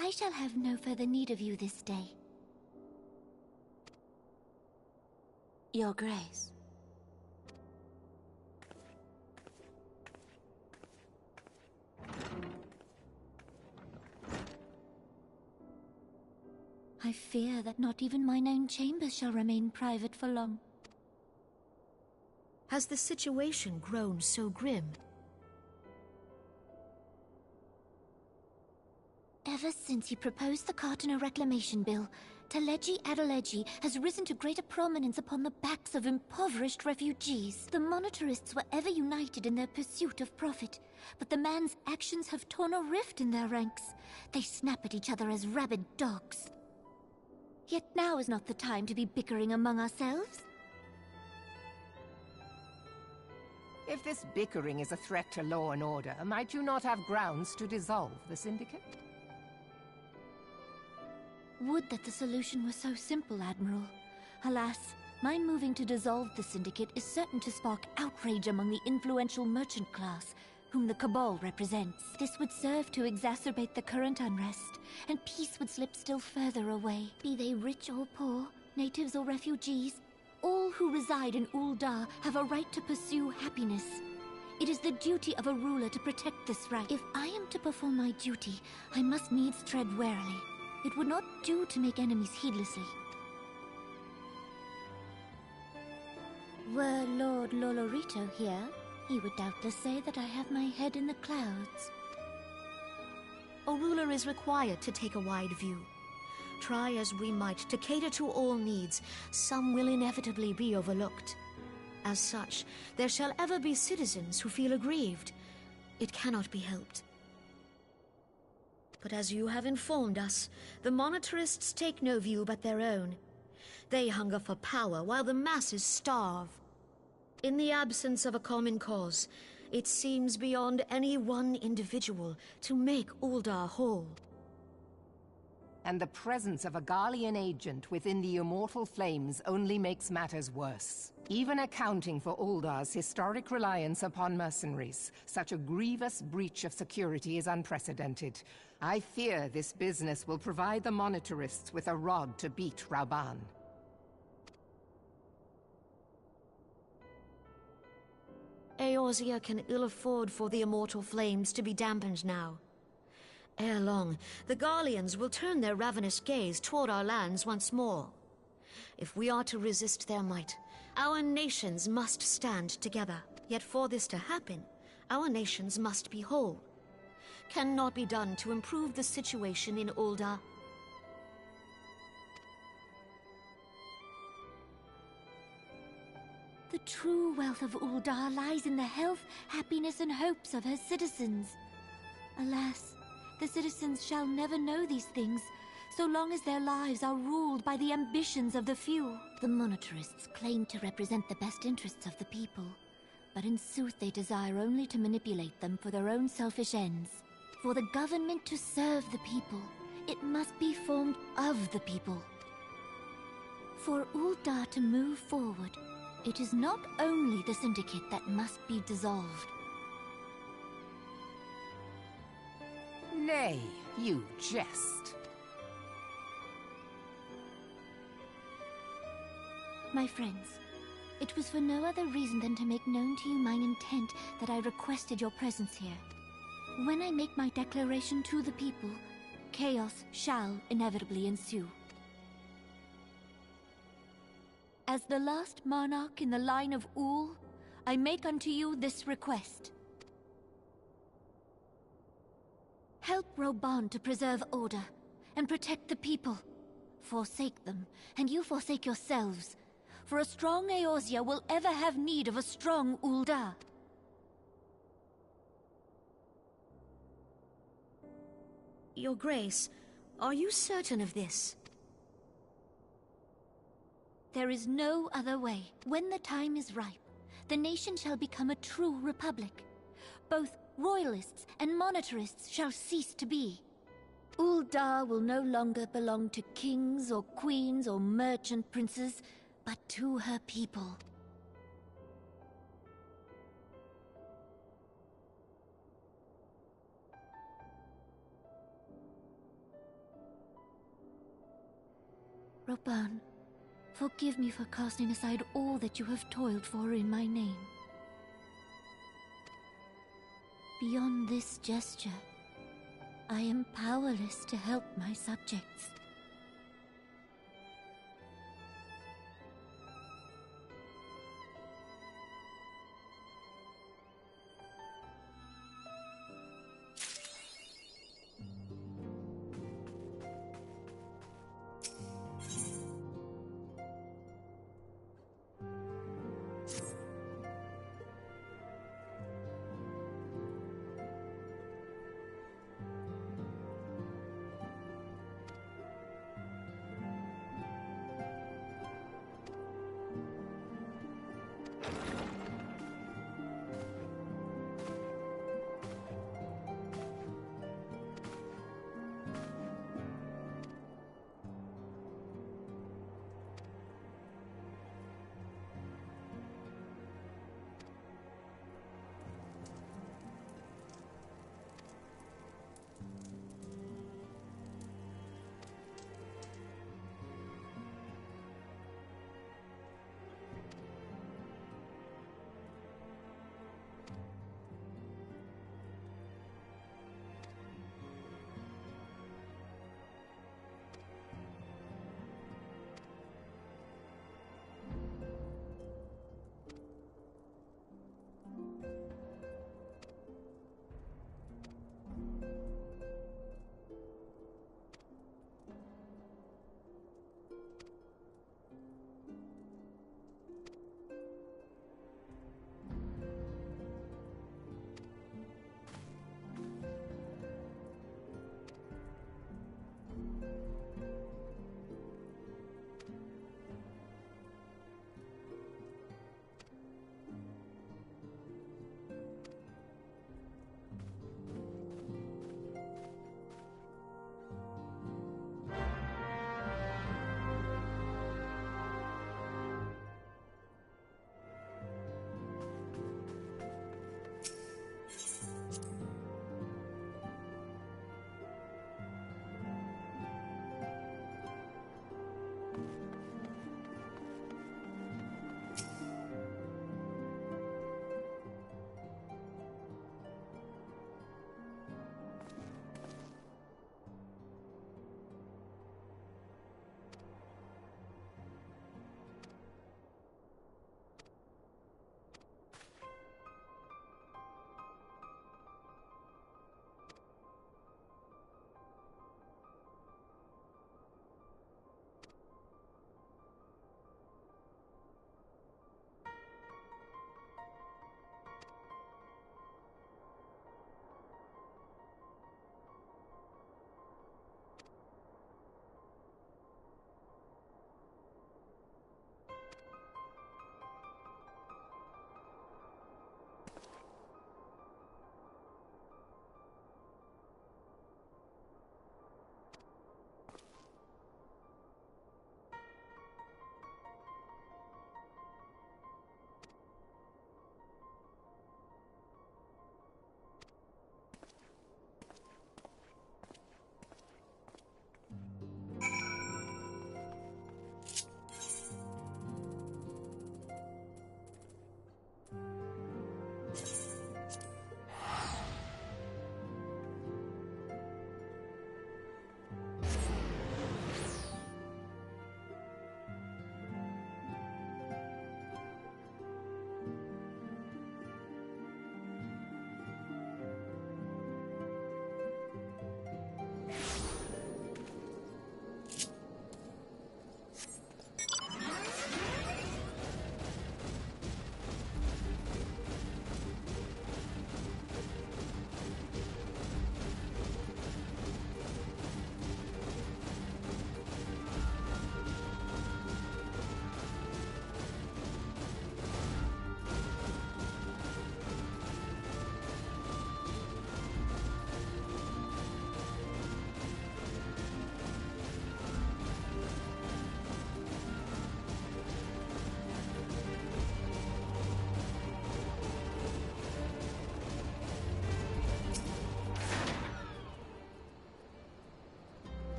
I shall have no further need of you this day. Your Grace. I fear that not even mine own chambers shall remain private for long. Has the situation grown so grim? Ever since he proposed the Cartona Reclamation Bill, Teleji Adeleji has risen to greater prominence upon the backs of impoverished refugees. The monetarists were ever united in their pursuit of profit, but the man's actions have torn a rift in their ranks. They snap at each other as rabid dogs. Yet now is not the time to be bickering among ourselves. If this bickering is a threat to law and order, might you not have grounds to dissolve the Syndicate? Would that the solution were so simple, Admiral. Alas, my moving to dissolve the Syndicate is certain to spark outrage among the influential merchant class, whom the Cabal represents. This would serve to exacerbate the current unrest, and peace would slip still further away. Be they rich or poor, natives or refugees, all who reside in Ul'dah have a right to pursue happiness. It is the duty of a ruler to protect this right. If I am to perform my duty, I must needs tread warily. It would not do to make enemies heedlessly. Were Lord Lolorito here, he would doubtless say that I have my head in the clouds. A ruler is required to take a wide view. Try as we might to cater to all needs, some will inevitably be overlooked. As such, there shall ever be citizens who feel aggrieved. It cannot be helped. But as you have informed us, the monetarists take no view but their own. They hunger for power while the masses starve. In the absence of a common cause, it seems beyond any one individual to make Ul'dah whole. And the presence of a Garlean agent within the Immortal Flames only makes matters worse. Even accounting for Ul'dah's historic reliance upon mercenaries, such a grievous breach of security is unprecedented. I fear this business will provide the monetarists with a rod to beat Rauban. Eorzea can ill afford for the Immortal Flames to be dampened now. Ere long, the Garleans will turn their ravenous gaze toward our lands once more. If we are to resist their might, our nations must stand together. Yet for this to happen, our nations must be whole. Cannot be done to improve the situation in Ul'dah. The true wealth of Ul'dah lies in the health, happiness, and hopes of her citizens. Alas, the citizens shall never know these things, so long as their lives are ruled by the ambitions of the few. The monetarists claim to represent the best interests of the people, but in sooth they desire only to manipulate them for their own selfish ends. For the government to serve the people, it must be formed of the people. For Ul'dah to move forward, it is not only the Syndicate that must be dissolved. Nay, you jest. My friends, it was for no other reason than to make known to you mine intent that I requested your presence here. When I make my declaration to the people, chaos shall inevitably ensue. As the last monarch in the line of Ul, I make unto you this request. Help Rauban to preserve order, and protect the people. Forsake them, and you forsake yourselves. For a strong Eorzea will ever have need of a strong Ul'dah. Your Grace, are you certain of this? There is no other way. When the time is ripe, the nation shall become a true republic. Both royalists and monetarists shall cease to be. Ul'dah will no longer belong to kings or queens or merchant princes, but to her people. Rauban, forgive me for casting aside all that you have toiled for in my name. Beyond this gesture, I am powerless to help my subjects.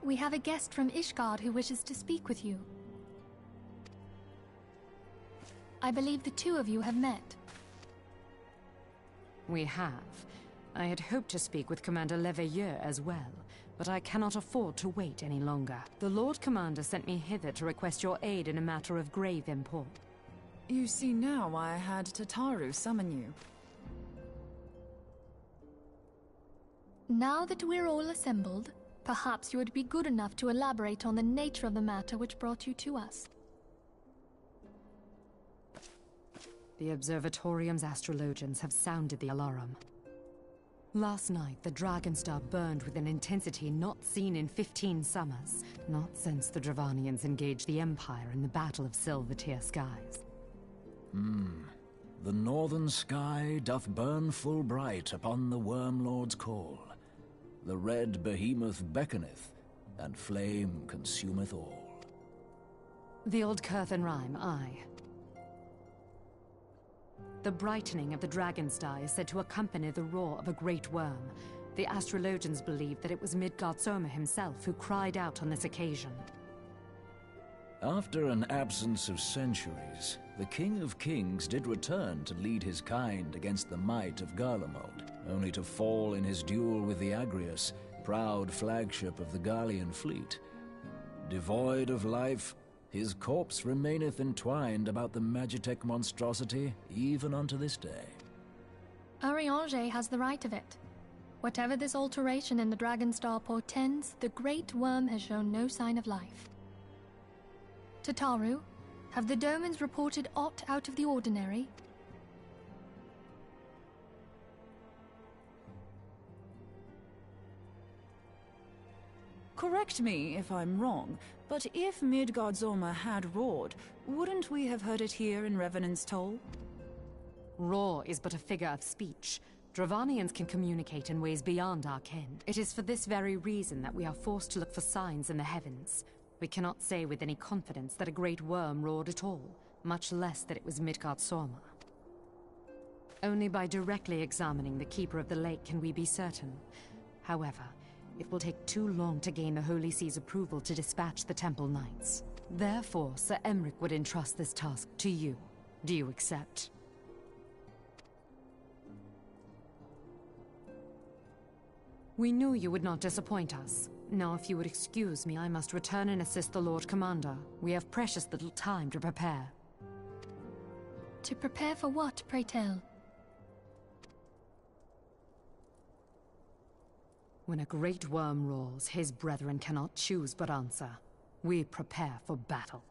We have a guest from Ishgard who wishes to speak with you. I believe the two of you have met. We have. I had hoped to speak with Commander Leveilleur as well, but I cannot afford to wait any longer. The Lord Commander sent me hither to request your aid in a matter of grave import. You see now why I had Tataru summon you. Now that we're all assembled, perhaps you would be good enough to elaborate on the nature of the matter which brought you to us. The Observatorium's astrologians have sounded the alarm. Last night, the Dragonstar burned with an intensity not seen in 15 summers, not since the Dravanians engaged the Empire in the Battle of Silvertear Skies. The northern sky doth burn full bright upon the Wormlord's call. The red behemoth beckoneth, and flame consumeth all. The old Curthan rhyme, aye. The brightening of the Dragonstar is said to accompany the roar of a great worm. The astrologians believe that it was Midgard Soma himself who cried out on this occasion. After an absence of centuries, the King of Kings did return to lead his kind against the might of Garlemald, only to fall in his duel with the Agrius, proud flagship of the Garlean fleet. Devoid of life, his corpse remaineth entwined about the Magitech monstrosity even unto this day. Ariange has the right of it. Whatever this alteration in the Dragonstar portends, the Great Worm has shown no sign of life. Tataru, have the Domans reported aught out of the ordinary? Correct me if I'm wrong, but if Midgard Zorma had roared, wouldn't we have heard it here in Revenant's Toll? Roar is but a figure of speech. Dravanians can communicate in ways beyond our ken. It is for this very reason that we are forced to look for signs in the heavens. We cannot say with any confidence that a great worm roared at all, much less that it was Midgard Zorma. Only by directly examining the Keeper of the Lake can we be certain. However, it will take too long to gain the Holy See's approval to dispatch the Temple Knights. Therefore, Sir Emric would entrust this task to you. Do you accept? We knew you would not disappoint us. Now, if you would excuse me, I must return and assist the Lord Commander. We have precious little time to prepare. To prepare for what, pray tell? When a great worm roars, his brethren cannot choose but answer. We prepare for battle.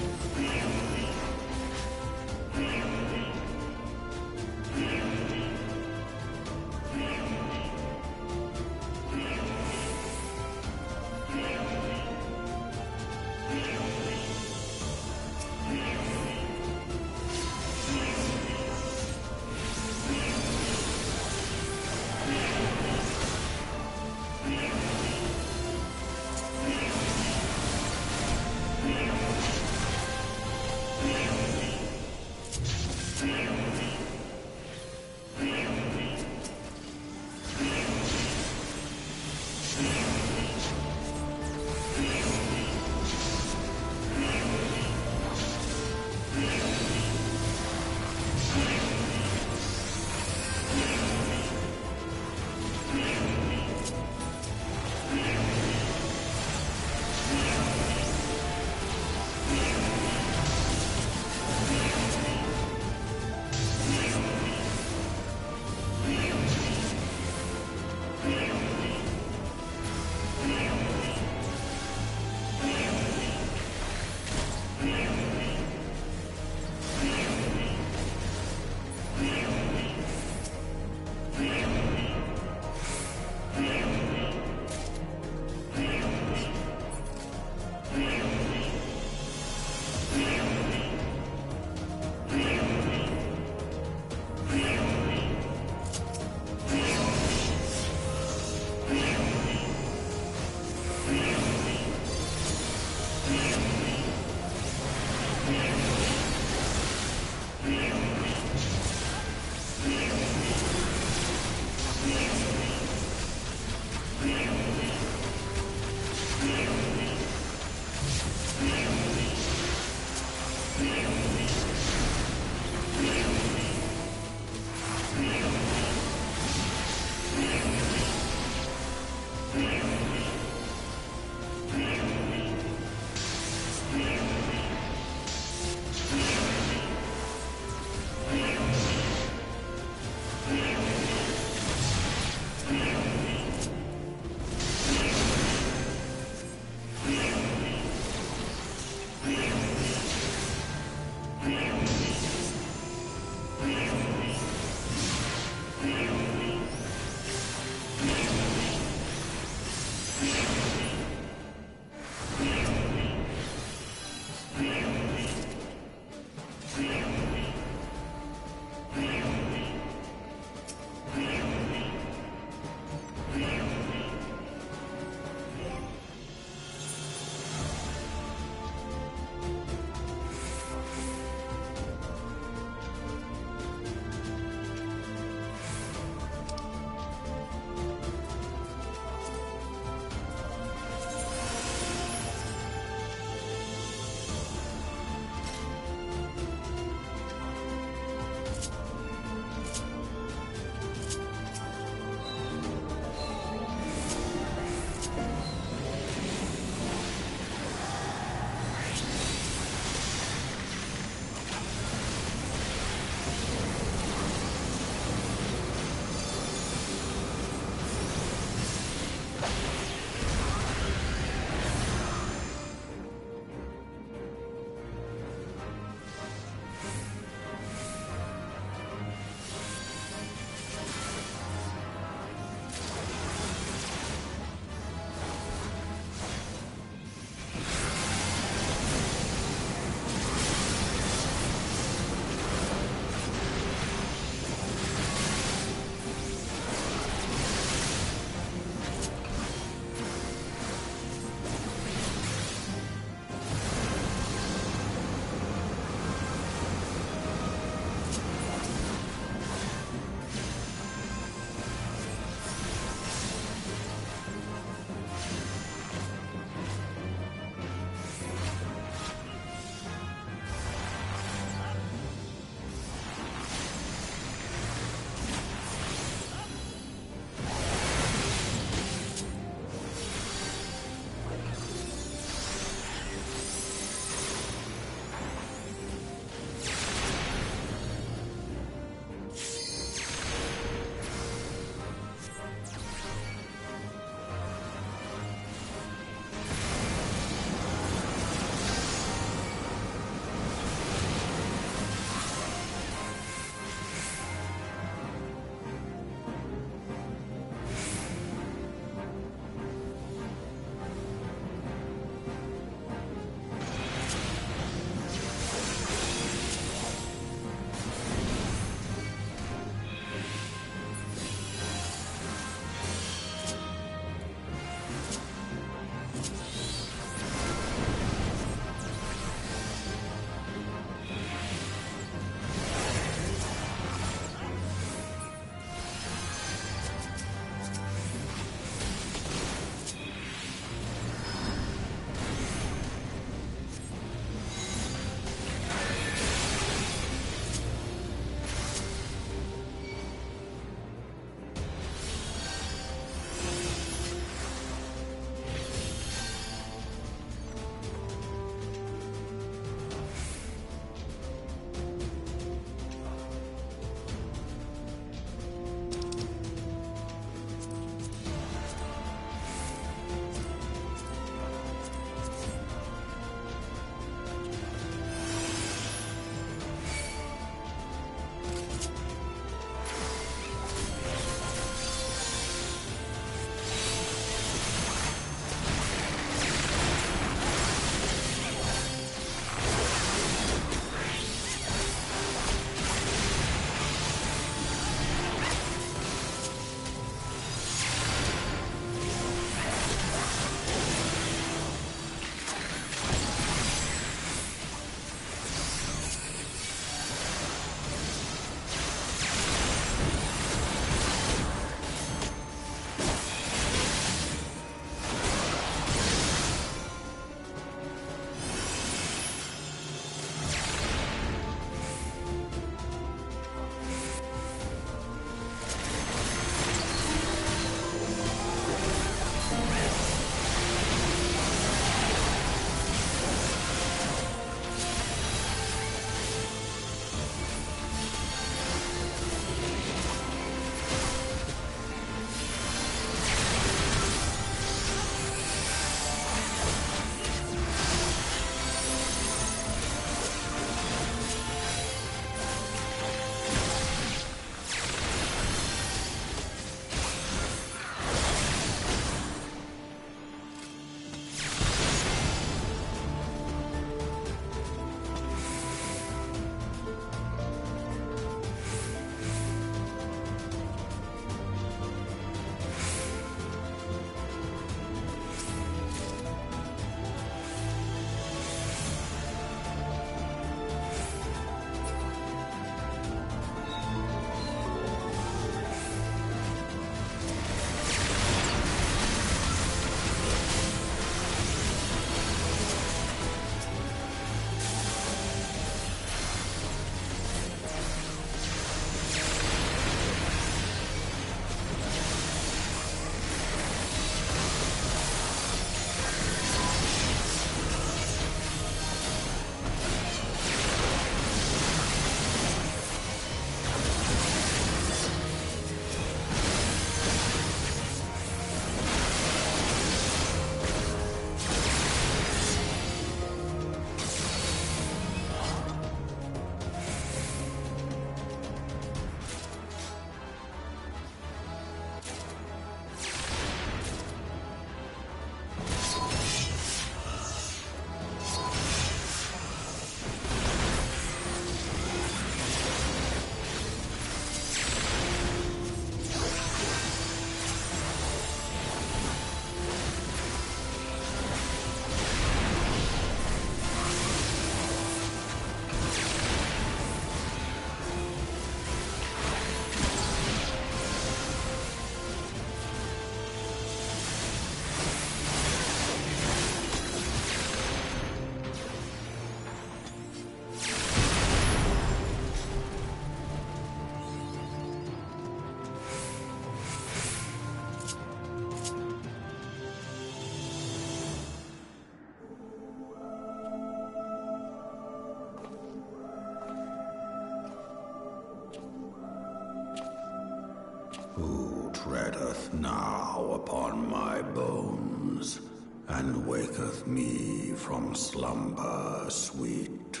treadeth now upon my bones, and waketh me from slumber sweet.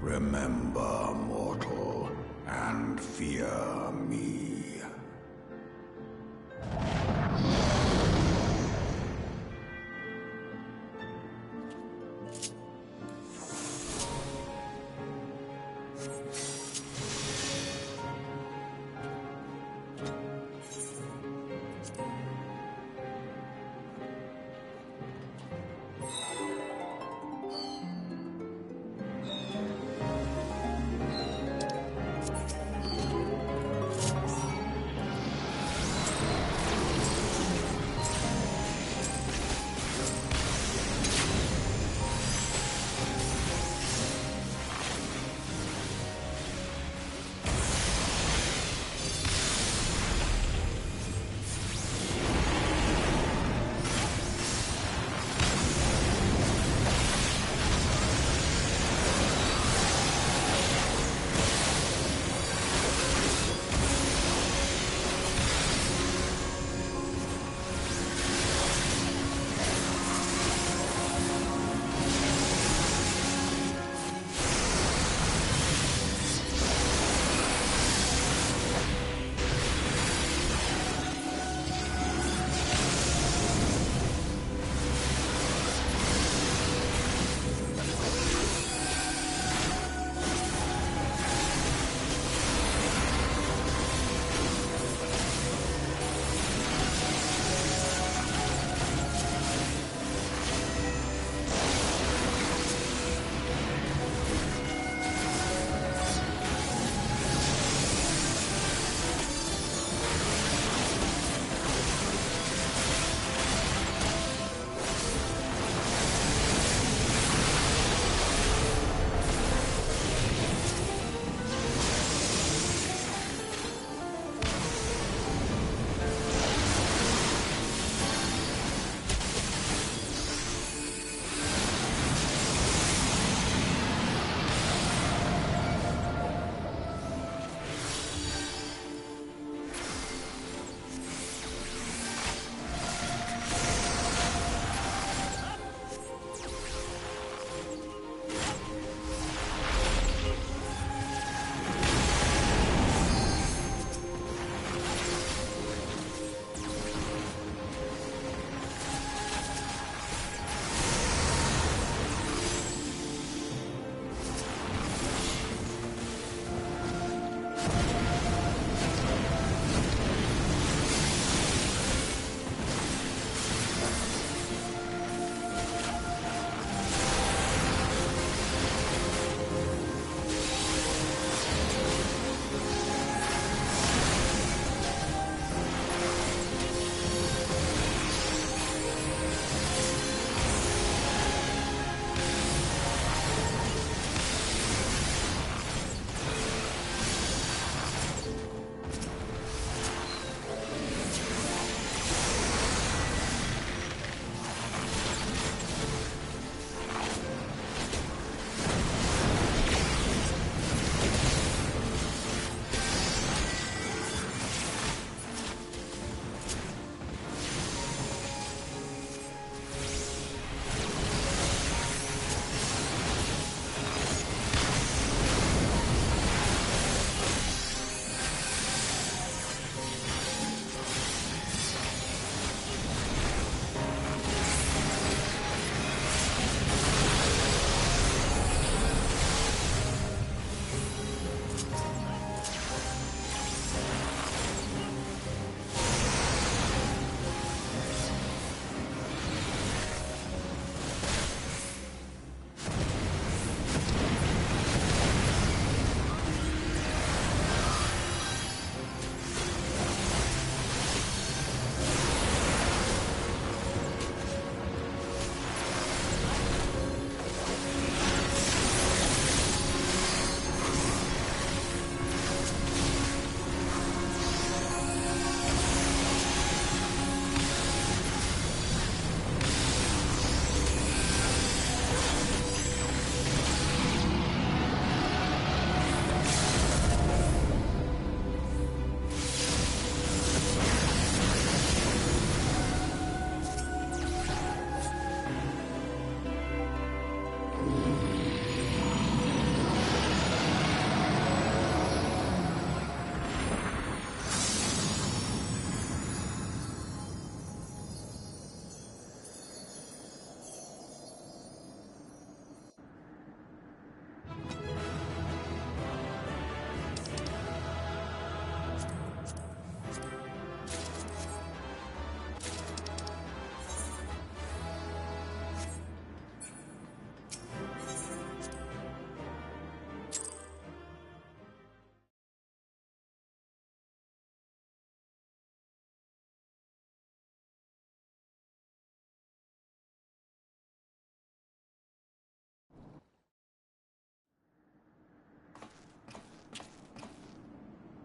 Remember, mortal, and fear me.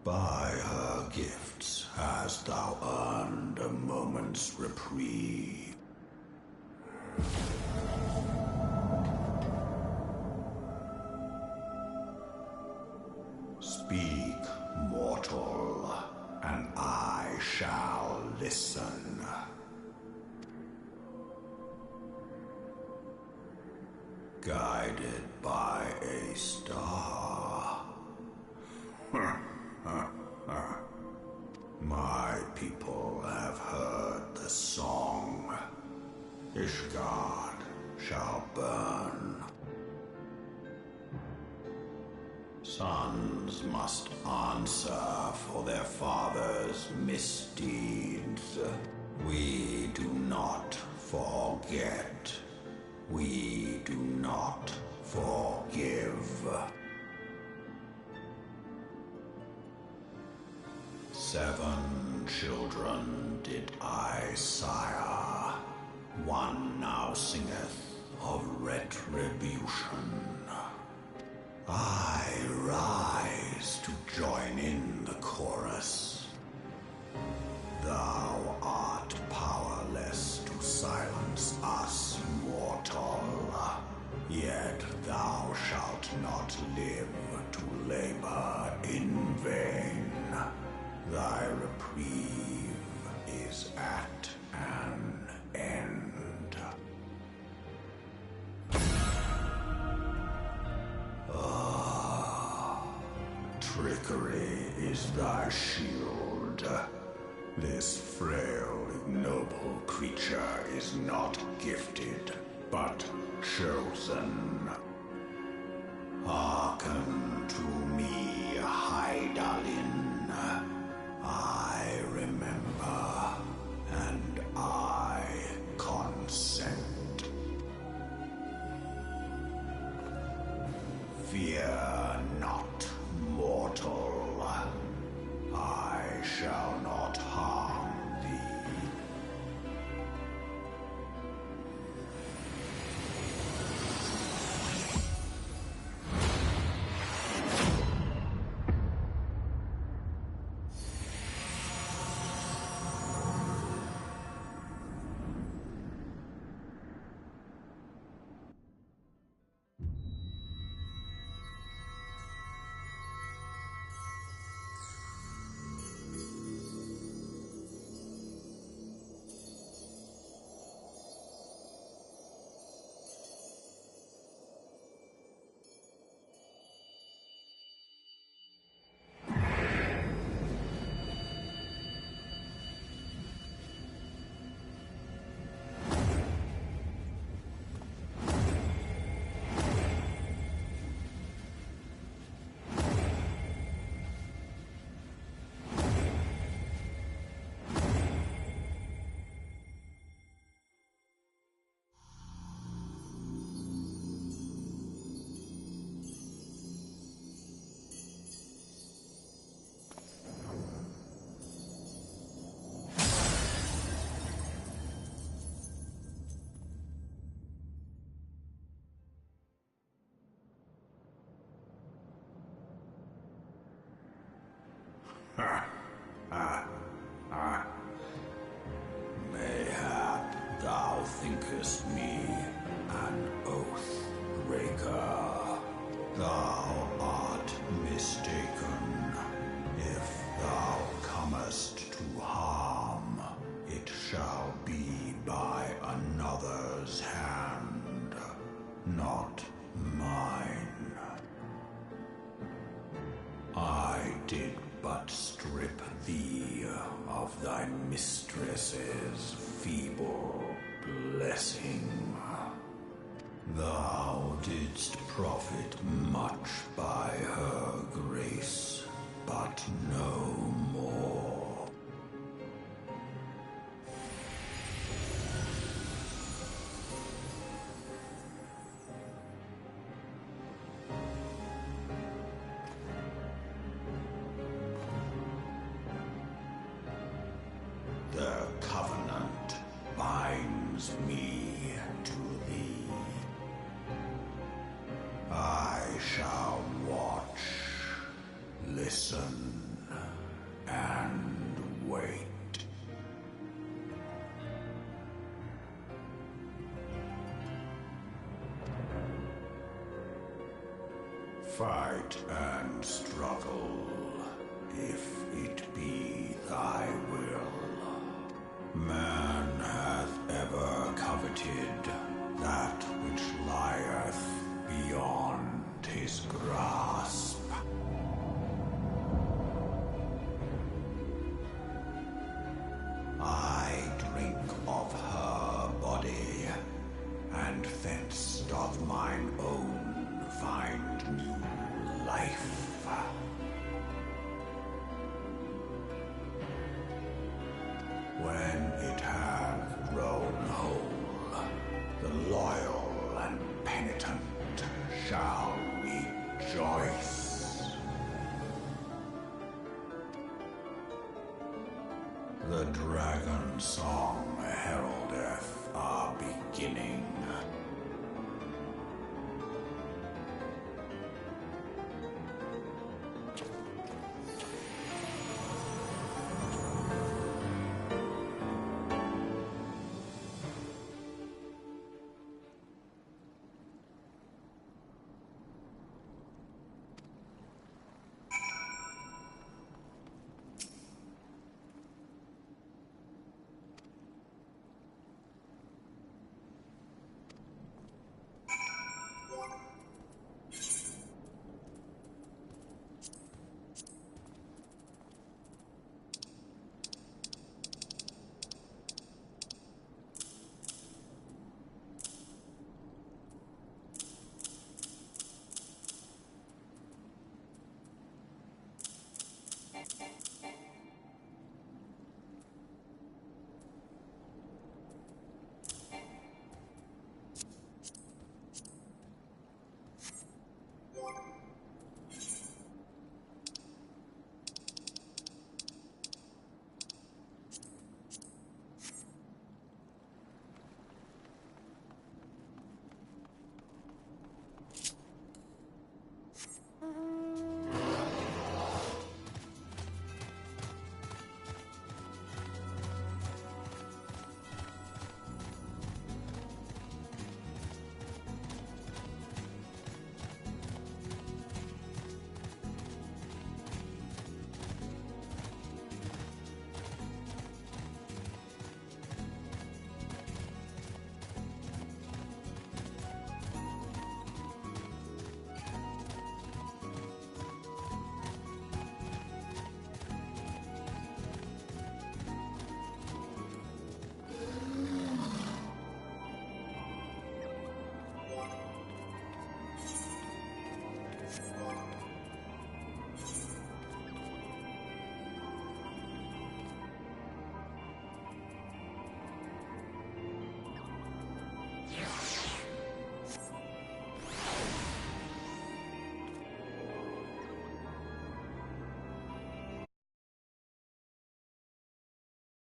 By her gifts hast thou earned a moment's reprieve. Speak, mortal, and I shall listen. Guided by a star. My people have heard the song. Ishgard shall burn. Sons must answer for their father's misdeeds. We do not forget. We do not forgive. 7 children did I sire. One now singeth of retribution. I rise to join in the chorus. Thou art powerless to silence us, mortal. Yet thou shalt not live to labor in vain. Thy reprieve is at an end. Trickery is thy shield. This frail, ignoble creature is not gifted, but chosen. Hearken to me, Hydaelyn. I remember, and I consent. Fear not, mortal. I shall not harm thee. Mayhap thou thinkest me an oath breaker. Thou art mistaken. If thou comest to harm, it shall be by another's hand, not mine. I did but strip thee of thy mistress's feeble blessing. Thou didst profit much by her grace, but no more. The covenant binds me to thee. I shall watch, listen, fight and struggle, if it be thy will. Man hath ever coveted that which lieth beyond his grasp. I drink of her body, and thence doth mine own find new life. When it hath grown whole, the loyal and penitent shall rejoice. The dragon song heraldeth our beginning.